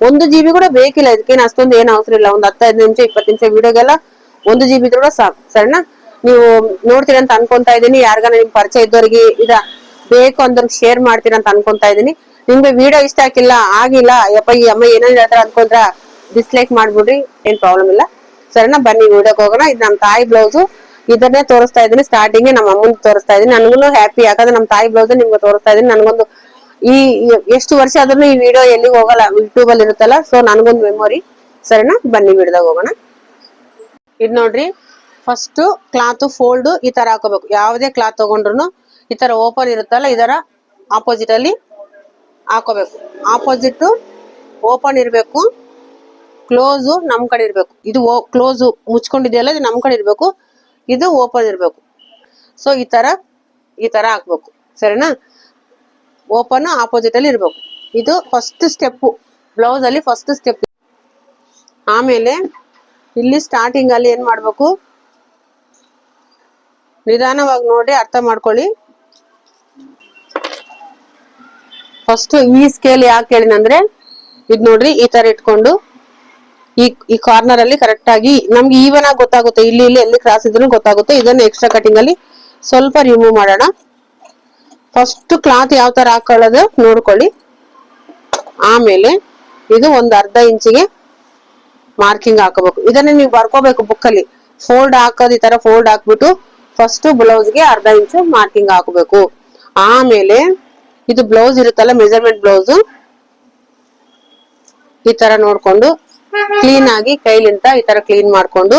1 GB ಕೂಡ ಬೇಕಿಲ್ಲ. ಇದಕ್ಕೇನು ಅಷ್ಟೊಂದು ಏನ್ ಅವಸರ ಇಲ್ಲ. ಒಂದು 15 ನಿಮಿಷ 20 ನಿಮಿಷ ವಿಡಿಯೋಗೆಲ್ಲ 1 GB ಕೂಡ ಸಾಕು. ಸರಿನಾ? ನೀವು ನೋಡ್ತೀರ ಅಂತ ಅನ್ಕೊಂತಾ ಇದೀನಿ. ಯಾರಿಗಾನ ನಿಮ್ ಪರಿಚಯ ಇದ್ದವ್ರಿಗೆ ಬೇಕು ಅಂದ್ರಿಗೆ ಶೇರ್ ಮಾಡ್ತೀರ ಅಂತ ಅನ್ಕೊಂತಾ ಇದೀನಿ. ನಿಮ್ಗೆ ವಿಡಿಯೋ ಇಷ್ಟ ಆಗಿಲ್ಲ ಯಪ್ಪ ಈ ಅಮ್ಮ ಏನೇನ್ ಹೇಳ್ತಾರ ಅನ್ಕೊಂಡ್ರ ಡಿಸ್ಲೈಕ್ ಮಾಡ್ಬಿಡ್ರಿ, ಏನ್ ಪ್ರಾಬ್ಲಮ್ ಇಲ್ಲ. ಸರಿನಾ, ಬನ್ನಿ ವಿಡಿಯೋಗೆ ಹೋಗೋಣ. ಇದು ನಮ್ ತಾಯಿ ಬ್ಲೌಸ್, ಇದನ್ನೇ ತೋರಿಸ್ತಾ ಇದೀನಿ. ಸ್ಟಾರ್ಟಿಂಗ್ ನಮ್ಮ ಅಮ್ಮನ್ ತೋರಿಸ್ತಾ ಇದೀನಿ. ನನ್ಗೂ ಹ್ಯಾಪಿ, ಯಾಕಂದ್ರೆ ನಮ್ ತಾಯಿ ಬ್ಲೌಸ್ ನಿಮ್ಗೆ ತೋರಿಸ್ತಾ ಇದೀನಿ. ನನ್ಗೊಂದು ಈ ಎಷ್ಟು ವರ್ಷ ಆದ್ರೂ ಈ ವಿಡಿಯೋ ಎಲ್ಲಿಗೆ ಹೋಗಲ್ಲ, ಯೂಟ್ಯೂಬ್ ಅಲ್ಲಿ ಇರುತ್ತಲ್ಲ. ಸೊ ನನ್ಗೊಂದು ಮೆಮೊರಿ. ಸರಿನಾ, ಬನ್ನಿ ವಿಡಿಯೋದಾಗ ಹೋಗೋಣ. ಇದ್ ನೋಡ್ರಿ, ಫಸ್ಟ್ ಕ್ಲಾತ್ ಫೋಲ್ಡ್ ಈ ತರ ಹಾಕೋಬೇಕು. ಯಾವುದೇ ಕ್ಲಾತ್ ತಗೊಂಡ್ರು ಈ ತರ ಓಪನ್ ಇರುತ್ತಲ್ಲ, ಇದರ ಆಪೋಸಿಟ್ ಅಲ್ಲಿ ಹಾಕೋಬೇಕು. ಆಪೋಸಿಟ್ ಓಪನ್ ಇರ್ಬೇಕು, ಕ್ಲೋಸ್ ನಮ್ ಕಡೆ ಇರ್ಬೇಕು. ಇದು ಕ್ಲೋಸ್ ಮುಚ್ಕೊಂಡಿದೆಯಲ್ಲ, ಇದು ನಮ್ ಕಡೆ ಇರ್ಬೇಕು, ಇದು ಓಪನ್ ಇರ್ಬೇಕು. ಸೊ ಈ ತರ ಹಾಕ್ಬೇಕು. ಸರಿನಾ, ಓಪನ್ ಆಪೋಸಿಟ್ ಅಲ್ಲಿ ಇರ್ಬೇಕು. ಇದು ಫಸ್ಟ್ ಸ್ಟೆಪ್, ಬ್ಲೌಸ್ ಅಲ್ಲಿ ಫಸ್ಟ್ ಸ್ಟೆಪ್. ಆಮೇಲೆ ಇಲ್ಲಿ ಸ್ಟಾರ್ಟಿಂಗ್ ಅಲ್ಲಿ ಏನ್ ಮಾಡ್ಬೇಕು, ನಿಧಾನವಾಗಿ ನೋಡಿ ಅರ್ಥ ಮಾಡ್ಕೊಳ್ಳಿ. ಫಸ್ಟ್ ಈ ಸ್ಕೇಲ್ ಯಾಕೆ ಹೇಳಿನಂದ್ರೆ, ಇದ್ ನೋಡ್ರಿ ಈ ತರ ಇಟ್ಕೊಂಡು ಈ ಕಾರ್ನರ್ ಅಲ್ಲಿ ಕರೆಕ್ಟ್ ಆಗಿ ನಮ್ಗೆ ಈವನ್ ಆಗಿ ಗೊತ್ತಾಗುತ್ತೆ. ಇಲ್ಲಿ ಎಲ್ಲಿ ಕ್ರಾಸ್ ಇದ್ರೂ ಗೊತ್ತಾಗುತ್ತೆ. ಇದನ್ನ ಎಕ್ಸ್ಟ್ರಾ ಕಟಿಂಗ್ ಅಲ್ಲಿ ಸ್ವಲ್ಪ ರಿಮೂವ್ ಮಾಡೋಣ. ಫಸ್ಟ್ ಕ್ಲಾತ್ ಯಾವ ತರ ಹಾಕೊಳ್ಳೋದು ನೋಡ್ಕೊಳ್ಳಿ. ಆಮೇಲೆ ಇದು ಒಂದು ಅರ್ಧ ಇಂಚಿಗೆ ಮಾರ್ಕಿಂಗ್ ಹಾಕೋಬೇಕು. ಇದನ್ನ ನೀವು ಬರ್ಕೋಬೇಕು ಬುಕ್ ಅಲ್ಲಿ. ಫೋಲ್ಡ್ ಹಾಕೋದು ಈ ತರ ಫೋಲ್ಡ್ ಹಾಕ್ಬಿಟ್ಟು ಫಸ್ಟ್ ಬ್ಲೌಸ್ ಗೆ ಅರ್ಧ ಇಂಚು ಮಾರ್ಕಿಂಗ್ ಹಾಕಬೇಕು. ಆಮೇಲೆ ಇದು ಬ್ಲೌಸ್ ಇರುತ್ತಲ್ಲ, ಮೆಜರ್ಮೆಂಟ್ ಬ್ಲೌಸ್, ಈ ತರ ನೋಡ್ಕೊಂಡು ಕ್ಲೀನ್ ಆಗಿ ಕೈಲಿಂದ ಈ ತರ ಕ್ಲೀನ್ ಮಾಡ್ಕೊಂಡು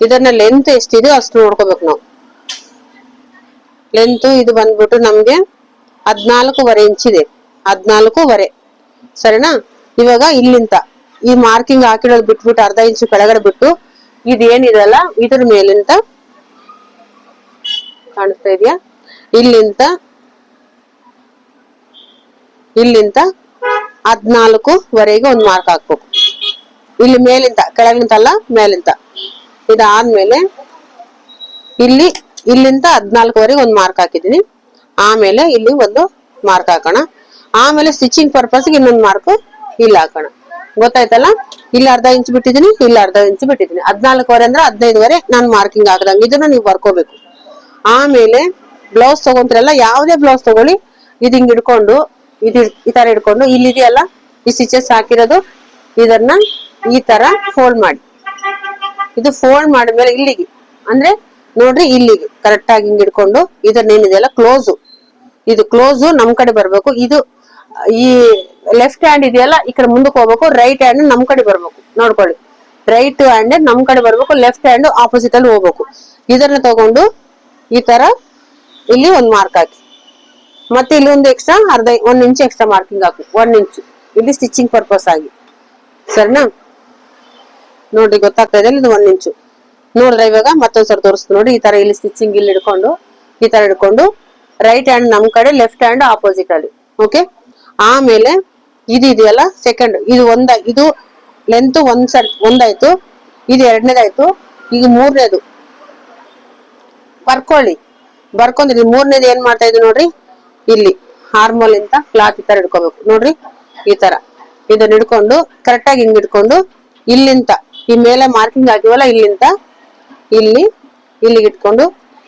ಇದನ್ನ ಲೆಂತ್ ಎಷ್ಟಿದೆ ಅಷ್ಟು ನೋಡ್ಕೋಬೇಕು ನಾವು. ಲೆಂತ್ ಇದು ಬಂದ್ಬಿಟ್ಟು ನಮ್ಗೆ 14.5 ಇಂಚ್ ಇದೆ. 14.5. ಸರಿನಾ, ಇವಾಗ ಇಲ್ಲಿಂದ ಈ ಮಾರ್ಕಿಂಗ್ ಹಾಕಿರೋದು ಬಿಟ್ಬಿಟ್ಟು ಅರ್ಧ ಇಂಚು ಕೆಳಗಡೆ ಬಿಟ್ಟು ಇದೇನಿದೆಲ್ಲ ಇದ್ರ ಮೇಲಿಂದ ಕಾಣಿಸ್ತಾ ಇದೆಯಾ, ಇಲ್ಲಿಂದ 14.5ವರೆಗೆ ಒಂದು ಮಾರ್ಕ್ ಹಾಕ್ಬೇಕು. ಇಲ್ಲಿ ಮೇಲಿಂದ ಕೆಳಗಿಂತ ಅಲ್ಲ, ಮೇಲಿಂದ. ಇದಾದ್ಮೇಲೆ ಇಲ್ಲಿಂದ 14ವರೆಗೆ ಒಂದು ಮಾರ್ಕ್ ಹಾಕಿದೀನಿ. ಆಮೇಲೆ ಇಲ್ಲಿ ಒಂದು ಮಾರ್ಕ್ ಹಾಕೋಣ. ಆಮೇಲೆ ಸ್ಟಿಚಿಂಗ್ ಪರ್ಪಸ್ ಇನ್ನೊಂದು ಮಾರ್ಕ್ ಇಲ್ಲಿ ಹಾಕೋಣ. ಗೊತ್ತಾಯ್ತಲ್ಲ, ಇಲ್ಲಿ ಅರ್ಧ ಇಂಚ್ ಬಿಟ್ಟಿದೀನಿ, ಇಲ್ಲಿ ಅರ್ಧ ಇಂಚ್ ಬಿಟ್ಟಿದೀನಿ. 14ವರೆ ಅಂದ್ರೆ 15ವರೆ ನಾನು ಮಾರ್ಕಿಂಗ್ ಹಾಕದಂಗ ಇದನ್ನ ನೀವು ಬರ್ಕೋಬೇಕು. ಆಮೇಲೆ ಬ್ಲೌಸ್ ತಗೊಂತಿರಲ್ಲ, ಯಾವುದೇ ಬ್ಲೌಸ್ ತಗೊಳ್ಳಿ, ಇದು ಹಿಂಗ್ ಹಿಡ್ಕೊಂಡು ಈ ತರ ಹಿಡ್ಕೊಂಡು ಇಲ್ಲಿದೆಯಲ್ಲ ಈ ಸ್ಟಿಚಸ್ ಹಾಕಿರೋದು, ಇದನ್ನ ಈ ತರ ಫೋಲ್ಡ್ ಮಾಡಿ. ಇದು ಫೋಲ್ಡ್ ಮಾಡಿದ್ಮೇಲೆ ಇಲ್ಲಿಗೆ ಅಂದ್ರೆ ನೋಡ್ರಿ, ಇಲ್ಲಿಗೆ ಕರೆಕ್ಟ್ ಆಗಿ ಹಿಂಗ್ ಹಿಡ್ಕೊಂಡು ಇದನ್ನೇನಿದೆಯಲ್ಲ ಕ್ಲೋಸ್, ಇದು ಕ್ಲೋಸ್ ನಮ್ ಕಡೆ ಬರ್ಬೇಕು. ಇದು ಈ ಲೆಫ್ಟ್ ಹ್ಯಾಂಡ್ ಇದೆಯಲ್ಲ ಈ ಕಡೆ ಮುಂದಕ್ಕೆ ಹೋಗ್ಬೇಕು. ರೈಟ್ ಹ್ಯಾಂಡ್ ನಮ್ ಕಡೆ ಬರ್ಬೇಕು. ನೋಡ್ಕೊಳ್ಳಿ, ರೈಟ್ ಹ್ಯಾಂಡ್ ನಮ್ ಕಡೆ ಬರ್ಬೇಕು, ಲೆಫ್ಟ್ ಹ್ಯಾಂಡ್ ಆಪೋಸಿಟ್ ಅಲ್ಲಿ ಹೋಗ್ಬೇಕು. ಇದನ್ನ ತಗೊಂಡು ಈ ತರ ಇಲ್ಲಿ ಒಂದು ಮಾರ್ಕ್ ಹಾಕಿ, ಮತ್ತೆ ಇಲ್ಲಿ ಒಂದು ಎಕ್ಸ್ಟ್ರಾ 1 ಇಂಚ್ ಎಕ್ಸ್ಟ್ರಾ ಮಾರ್ಕಿಂಗ್ ಹಾಕಿ, 1 ಇಂಚ್ ಇಲ್ಲಿ ಸ್ಟಿಚಿಂಗ್ ಪರ್ಪಸ್ ಆಗಿ. ಸರಿನಾ, ನೋಡ್ರಿ ಗೊತ್ತಾಗ್ತಾ ಇದೆ, ಇದು 1 ಇಂಚು ನೋಡ್ರಿ. ಇವಾಗ ಮತ್ತೊಂದ್ಸರಿ ತೋರಿಸ್ತು ನೋಡಿ. ಈ ತರ ಇಲ್ಲಿ ಸ್ಟಿಚಿಂಗ್ ಇಲ್ಲಿ ಹಿಡ್ಕೊಂಡು ಈ ತರ ಹಿಡ್ಕೊಂಡು ರೈಟ್ ಹ್ಯಾಂಡ್ ನಮ್ ಕಡೆ, ಲೆಫ್ಟ್ ಹ್ಯಾಂಡ್ ಆಪೋಸಿಟ್ ಅಲ್ಲಿ. ಓಕೆ, ಆಮೇಲೆ ಇದು ಇದೆಯಲ್ಲ ಸೆಕೆಂಡ್, ಇದು ಲೆಂತ್ ಒಂದಾಯ್ತು, ಇದು ಎರಡನೇದಾಯ್ತು. ಈಗ ಮೂರನೇದು ಬರ್ಕೊಂಡ್ರಿ. ಮೂರನೇದು ಏನ್ ಮಾಡ್ತಾ ಇದ್ದೀವಿ ನೋಡ್ರಿ, ಇಲ್ಲಿ ಹಾರ್ಮೋಲ್ ಇಂದ ಕ್ಲಾತ್ ಈ ತರ ಹಿಡ್ಕೋಬೇಕು. ನೋಡ್ರಿ ಈ ತರ ಇದನ್ನ ಹಿಡ್ಕೊಂಡು ಕರೆಕ್ಟ್ ಆಗಿ ಹಿಂಗ್ ಹಿಡ್ಕೊಂಡು ಇಲ್ಲಿಂದ ಈ ಮೇಲೆ ಮಾರ್ಕಿಂಗ್ ಹಾಕಿವಲ್ಲ, ಇಲ್ಲಿಂದ ಇಲ್ಲಿಗೆ ಇಟ್ಕೊಂಡು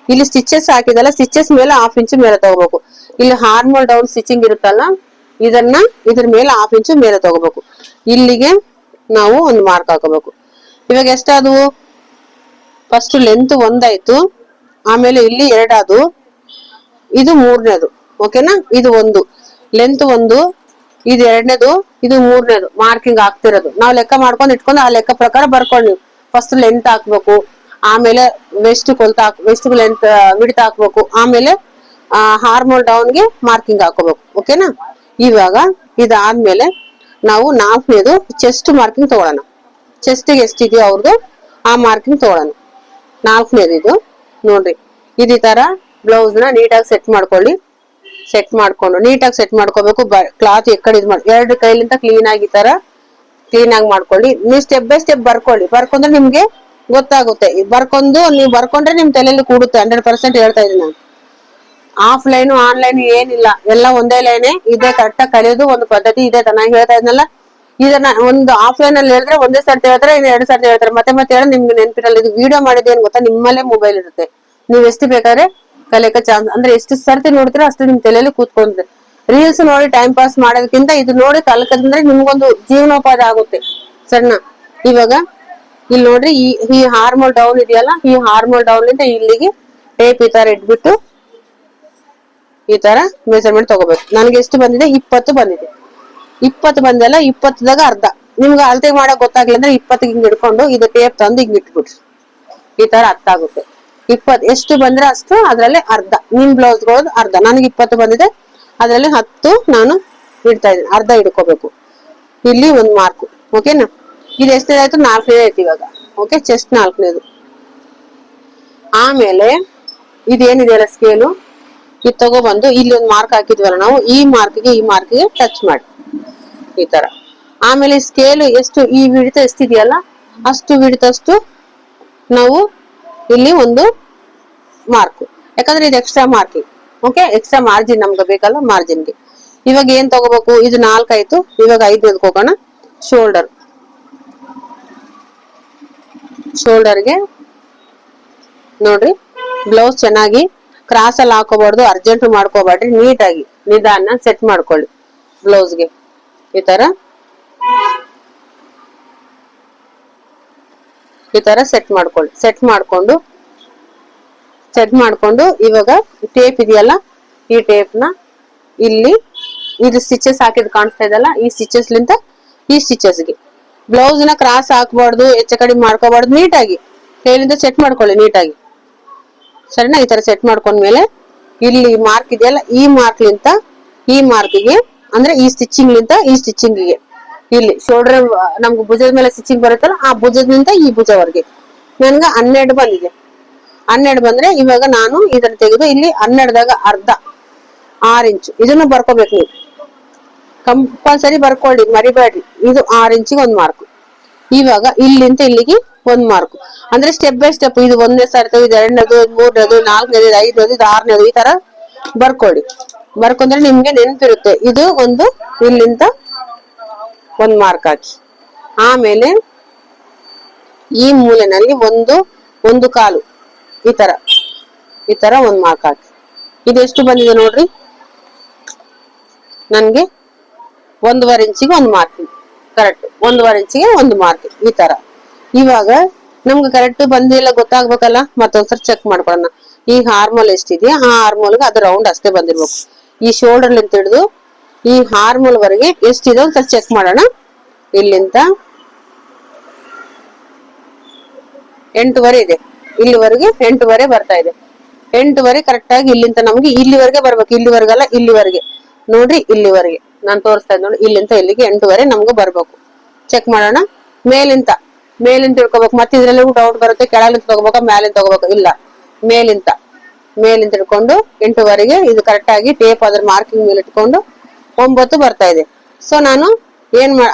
ಇಲ್ಲಿ ಸ್ಟಿಚಸ್ ಹಾಕಿದಲ್ಲ, ಸ್ಟಿಚಸ್ ಮೇಲೆ 1/2 ಇಂಚ್ ಮೇಲೆ ತಗೋಬೇಕು. ಇಲ್ಲಿ ಹಾರ್ಮೋಲ್ ಡೌನ್ ಸ್ಟಿಚಿಂಗ್ ಇರುತ್ತಲ್ಲ, ಇದ್ರ ಮೇಲೆ 1/2 ಇಂಚ್ ಮೇಲೆ ತಗೋಬೇಕು. ಇಲ್ಲಿಗೆ ನಾವು ಒಂದು ಮಾರ್ಕ್ ಹಾಕೋಬೇಕು. ಇವಾಗ ಎಷ್ಟಾದವು, ಫಸ್ಟ್ ಲೆಂತ್ ಒಂದಾಯ್ತು, ಆಮೇಲೆ ಇಲ್ಲಿ 2 ಆದವು, ಇದು ಮೂರನೇದು. ಓಕೆನಾ, ಇದು ಒಂದು ಲೆಂತ್ ಒಂದು, ಇದು ಎರಡನೇದು, ಇದು ಮೂರನೇದು ಮಾರ್ಕಿಂಗ್ ಆಗ್ತಿರೋದು. ನಾವು ಲೆಕ್ಕ ಮಾಡ್ಕೊಂಡು ಇಟ್ಕೊಂಡು ಆ ಲೆಕ್ಕ ಪ್ರಕಾರ ಬರ್ಕೊಂಡು ಫಸ್ಟ್ ಲೆಂತ್ ಹಾಕ್ಬೇಕು. ಆಮೇಲೆ ವೆಸ್ಟ್ ಲೆಂತ್ ವಿಡ್ತ್ ಹಾಕ್ಬೇಕು. ಆಮೇಲೆ ಹಾರ್ಮೋಲ್ ಡೌನ್ ಗೆ ಮಾರ್ಕಿಂಗ್ ಹಾಕೋಬೇಕು. ಓಕೆನಾ, ಇವಾಗ ಇದಾದ್ಮೇಲೆ ನಾವು 4ನೇದು ಚೆಸ್ಟ್ ಮಾರ್ಕಿಂಗ್ ತಗೊಳ್ಳೋಣ. ಚೆಸ್ಟ್ ಗೆ ಎಷ್ಟಿದೆಯೋ ಅವ್ರದ್ದು ಆ ಮಾರ್ಕಿಂಗ್ ತಗೊಳ್ಳೋಣ. 4ನೇದು ಇದು ನೋಡ್ರಿ. ಈ ತರ ಬ್ಲೌಸ್ ನ ನೀಟಾಗಿ ನೀಟಾಗಿ ಸೆಟ್ ಮಾಡ್ಕೋಬೇಕು. ಕ್ಲಾತ್ ಎಕ್ಕಡೆ ಎರಡು ಕೈಲಿಂದ ಕ್ಲೀನ್ ಆಗಿ ಈ ತರ ಕ್ಲೀನ್ ಆಗಿ ಮಾಡ್ಕೊಳ್ಳಿ. ನೀವು ಸ್ಟೆಪ್ ಬೈ ಸ್ಟೆಪ್ ಬರ್ಕೊಂಡ್ರೆ ನಿಮ್ಗೆ ಗೊತ್ತಾಗುತ್ತೆ. ನೀವು ಬರ್ಕೊಂಡ್ರೆ ನಿಮ್ ತಲೆಯಲ್ಲಿ ಕೂಡುತ್ತೆ. 100% ಹೇಳ್ತಾ ಇದೀನಿ ನಾನು. ಆಫ್ಲೈನ್ ಆನ್ಲೈನ್ ಏನಿಲ್ಲ, ಎಲ್ಲ ಒಂದೇ ಲೈನೆ ಇದೆ. ಕರೆಕ್ಟ್ ಆಗಿ ಕಲಿಯೋದು ಒಂದು ಪದ್ಧತಿ ಇದೆ. ನಾನು ಹೇಳ್ತಾ ಇದ್ನಲ್ಲ, ಇದನ್ನ ಒಂದು ಆಫ್ಲೈನ್ ಅಲ್ಲಿ ಹೇಳಿದ್ರೆ ಒಂದೇ ಸರ್ತಿ ಹೇಳ್ತಾರೆ, 2 ಸರ್ತಿ ಹೇಳ್ತಾರೆ, ಮತ್ತೆ ಹೇಳಿ ನಿಮ್ಗೆ ನೆನಪಿರಲ್ಲ. ಇದು ವಿಡಿಯೋ ಮಾಡಿದ್ದೇನು ಗೊತ್ತಾ, ನಿಮ್ಮಲ್ಲೇ ಮೊಬೈಲ್ ಇರುತ್ತೆ. ನೀವ್ ಎಷ್ಟು ಬೇಕಾದ್ರೆ ಕಲಿಯಕ ಚಾನ್ಸ್, ಅಂದ್ರೆ ಎಷ್ಟು ಸರ್ತಿ ನೋಡ್ತೀರಾ ಅಷ್ಟು ನಿಮ್ ತಲೆಯಲ್ಲಿ ಕೂತ್ಕೊಂಡ್ರೆ. ರೀಲ್ಸ್ ನೋಡಿ ಟೈಮ್ ಪಾಸ್ ಮಾಡೋದಕ್ಕಿಂತ ಇದು ನೋಡಿ ಕಲ್ಕಂದ್ರೆ ನಿಮ್ಗೊಂದು ಜೀವನೋಪಾಯ ಆಗುತ್ತೆ ಸಣ್ಣ. ಇವಾಗ ಇಲ್ಲಿ ನೋಡ್ರಿ ಈ ಹಾರ್ಮೋಲ್ ಡೌನ್ ಇದೆಯಲ್ಲ, ಈ ಹಾರ್ಮೋಲ್ ಡೌನ್ ಇಂದ ಇಲ್ಲಿಗೆ ಟೇಪ್ ಈ ತರ ಇಟ್ಬಿಟ್ಟು ಈ ತರ ಮೆಜರ್ಮೆಂಟ್ ತಗೋಬೇಕು. ನನಗೆ ಎಷ್ಟು ಬಂದಿದೆ? 20 ಬಂದಿದೆ. 20 ಬಂದಲ್ಲ, 20ದಾಗ ಅರ್ಧ. ನಿಮ್ಗೆ ಅಳತೆ ಮಾಡಕ್ ಗೊತ್ತಾಗ್ಲಿ ಅಂದ್ರೆ 20 ಹಿಂಗ್ ಹಿಡ್ಕೊಂಡು ಇದು ಟೇಪ್ ತಂದು ಹಿಂಗ್ ಇಟ್ಬಿಟ್ರಿ, ಈ ತರ ಅರ್ಥ ಆಗುತ್ತೆ. 20 ಎಷ್ಟು ಬಂದ್ರೆ ಅಷ್ಟು, ಅದ್ರಲ್ಲಿ ಅರ್ಧ ನಿಮ್ ಬ್ಲೌಸ್ ಅರ್ಧ. ನನಗೆ 20 ಬಂದಿದೆ, ಅದ್ರಲ್ಲಿ 10 ನಾನು ಇಡ್ತಾ ಇದ್ದೀನಿ, ಅರ್ಧ ಹಿಡ್ಕೋಬೇಕು. ಇಲ್ಲಿ ಒಂದ್ ಮಾರ್ಕ್, ಓಕೆನಾ? ಇದು ಎಷ್ಟನೇದಾಯ್ತು? 4ನೇದು ಆಯ್ತು ಇವಾಗ. ಓಕೆ, ಚೆಸ್ಟ್ 4ನೇದು. ಆಮೇಲೆ ಇದೇನಿದೆಯಲ್ಲ ಸ್ಕೇಲು, ಇದು ತಗೊಬಂದು ಇಲ್ಲಿ ಒಂದು ಮಾರ್ಕ್ ಹಾಕಿದ್ವಲ್ಲ ನಾವು, ಈ ಮಾರ್ಕ್ಗೆ ಟಚ್ ಮಾಡಿ ಈ ತರ. ಆಮೇಲೆ ಸ್ಕೇಲ್ ಎಷ್ಟು, ಈ ವಿಡ್ತ ಎಷ್ಟಿದೆಯಲ್ಲ ಅಷ್ಟು ವಿಡ್ತಷ್ಟು ನಾವು ಇಲ್ಲಿ ಒಂದು ಮಾರ್ಕ್, ಯಾಕಂದ್ರೆ ಇದು extra marking. Okay, extra margin ನಮ್ಗೆ ಬೇಕಲ್ಲ, ಮಾರ್ಜಿನ್ಗೆ. ಇವಾಗ ಏನ್ ತಗೋಬೇಕು? ಇದು 4 ಆಯ್ತು. ಇವಾಗ 5ನೇದಕ್ಕೆ ಹೋಗೋಣ. ಶೋಲ್ಡರ್ಗೆ ನೋಡ್ರಿ, ಬ್ಲೌಸ್ ಚೆನ್ನಾಗಿ ಕ್ರಾಸ್ ಅಲ್ಲಿ ಹಾಕೋಬಾರ್ದು, ಅರ್ಜೆಂಟ್ ಮಾಡ್ಕೋಬೇಡ್ರಿ, ನೀಟಾಗಿ ನಿಧಾನ ಸೆಟ್ ಮಾಡ್ಕೊಳ್ಳಿ ಬ್ಲೌಸ್ಗೆ. ಈ ತರ ಸೆಟ್ ಮಾಡ್ಕೊಳ್ಳಿ. ಸೆಟ್ ಮಾಡ್ಕೊಂಡು ಇವಾಗ ಟೇಪ್ ಇದೆಯಲ್ಲ, ಈ ಟೇಪ್ ನ ಇಲ್ಲಿ ಇದು ಸ್ಟಿಚಸ್ ಹಾಕಿದ್ ಕಾಣಿಸ್ತಾ ಇದೆಲ್ಲ, ಈ ಸ್ಟಿಚಸ್ ಲಿಂದ ಈ ಸ್ಟಿಚಸ್ಗೆ ಬ್ಲೌಸ್ ನ ಕ್ರಾಸ್ ಹಾಕ್ಬಾರ್ದು, ಹೆಚ್ಚ ಕಡಿಮೆ ಮಾಡ್ಕೋಬಾರ್ದು, ನೀಟಾಗಿ ಕೈಲಿಂದ ಸೆಟ್ ಮಾಡ್ಕೊಳ್ಳಿ ನೀಟಾಗಿ, ಸರಿನಾ? ಈ ತರ ಸೆಟ್ ಮಾಡ್ಕೊಂಡ್ಮೇಲೆ ಇಲ್ಲಿ ಮಾರ್ಕ್ ಇದೆಯಲ್ಲ, ಈ ಮಾರ್ಕ್ ಲಿಂತ ಈ ಮಾರ್ಕ್ಗೆ, ಅಂದ್ರೆ ಈ ಸ್ಟಿಚಿಂಗ್ ಲಿಂತ ಈ ಸ್ಟಿಚಿಂಗ್ಗೆ, ಇಲ್ಲಿ ಶೋಲ್ಡರ್ ನಮ್ಗೆ ಭುಜದ ಮೇಲೆ ಸ್ಟಿಚಿಂಗ್ ಬರುತ್ತಲ್ಲ, ಆ ಭುಜದಿಂದ ಈ ಭುಜವರೆಗೆ ನನ್ಗೆ 12 ಬಂದಿದೆ. 12 ಬಂದ್ರೆ ಇವಾಗ ನಾನು ಇದನ್ನ ತೆಗೆದು ಇಲ್ಲಿ 12ದಾಗ ಅರ್ಧ 6 ಇಂಚು ಇದನ್ನು ಬರ್ಕೋಬೇಕು. ನೀವು ಕಂಪಲ್ಸರಿ ಬರ್ಕೊಳ್ಳಿ, ಮರಿಬೇಡ್ರಿ. ಇದು 6 ಇಂಚಿಗೆ ಒಂದು ಮಾರ್ಕ್. ಇವಾಗ ಇಲ್ಲಿಂದ ಇಲ್ಲಿಗೆ ಒಂದ್ ಮಾರ್ಕ್, ಅಂದ್ರೆ ಸ್ಟೆಪ್ ಬೈ ಸ್ಟೆಪ್. ಇದು 1ನೇ ಸರ್ತ, ಇದು 2ನೇದು, 3ನೇದು, 4ನೇದು, 5ನೇದು, ಇದು 6ನೇದು, ಈ ತರ ಬರ್ಕೊಳ್ಳಿ. ಬರ್ಕೊಂಡ್ರೆ ನಿಮ್ಗೆ ನೆನಪಿರುತ್ತೆ. ಇದು ಒಂದು ಇಲ್ಲಿಂದ ಒಂದ್ ಮಾರ್ಕ್ ಹಾಕಿ, ಆಮೇಲೆ ಈ ಮೂಲೆನಲ್ಲಿ ಒಂದು ಕಾಲು ಈ ತರ ಒಂದ್ ಮಾರ್ಕ್ ಹಾಕಿ. ಇದೆಷ್ಟು ಬಂದಿದೆ ನೋಡ್ರಿ, ನನ್ಗೆ 1.5 ಇಂಚಿಗೆ ಒಂದು ಮಾರ್ಕಿಂಗ್, ಕರೆಕ್ಟ್ 1.5 ಇಂಚಿಗೆ ಒಂದು ಮಾರ್ಕಿಂಗ್ ಈ ತರ. ಇವಾಗ ನಮ್ಗೆ ಕರೆಕ್ಟ್ ಬಂದಿಲ್ಲ ಗೊತ್ತಾಗ್ಬೇಕಲ್ಲ, ಮತ್ತೊಂದ್ಸರಿ ಚೆಕ್ ಮಾಡ್ಕೊಳ್ಳೋಣ. ಈ ಹಾರ್ಮೋಲ್ ಎಷ್ಟಿದೆಯಾ ಆ ಹಾರ್ಮೋಲ್ಗೆ ಅದು ರೌಂಡ್ ಅಷ್ಟೇ ಬಂದಿರ್ಬೇಕು. ಈ ಶೋಲ್ಡರ್ ಲಿಂತ ಹಿಡಿದು ಈ ಹಾರ್ಮೋಲ್ ವರೆಗೆ ಎಷ್ಟಿದೆ ಒಂದ್ಸರಿ ಚೆಕ್ ಮಾಡೋಣ. ಇಲ್ಲಿಂದ 8.5 ಇದೆ, ಇಲ್ಲಿವರೆಗೆ 8.5 ಬರ್ತಾ ಇದೆ. 8.5 ಕರೆಕ್ಟ್ ಆಗಿ ಇಲ್ಲಿಂದ ನಮ್ಗೆ ಇಲ್ಲಿವರೆಗೆ ಬರ್ಬೇಕು, ಇಲ್ಲಿವರೆಗಲ್ಲ ಇಲ್ಲಿವರೆಗೆ ನೋಡ್ರಿ, ಇಲ್ಲಿವರೆಗೆ ನಾನು ತೋರಿಸ್ತಾ ಇದ್ ನೋಡಿ, ಇಲ್ಲಿಂದ ಇಲ್ಲಿಗೆ 8.5 ನಮ್ಗೆ ಬರ್ಬೇಕು. ಚೆಕ್ ಮಾಡೋಣ. ಮೇಲಿಂದ ತಿಳ್ಕೊಬೇಕು. ಮತ್ತೆ ಇದ್ರಲ್ಲಿ ಡೌಟ್ ಬರುತ್ತೆ, ಕೆಳಗಿಂದ ತಗೋಬೇಕಾ ಮ್ಯಾಲಿಂದ ತಗೋಬೇಕಾ? ಇಲ್ಲ, ಮೇಲಿಂದ ಹಿಡ್ಕೊಂಡು 8.5ಗೆ ಇದು ಕರೆಕ್ಟ್ ಆಗಿ ಟೇಪ್ ಅದ್ರ ಮಾರ್ಕಿಂಗ್ ಮೇಲೆ ಇಟ್ಕೊಂಡು 9 ಬರ್ತಾ ಇದೆ. ಸೊ ನಾನು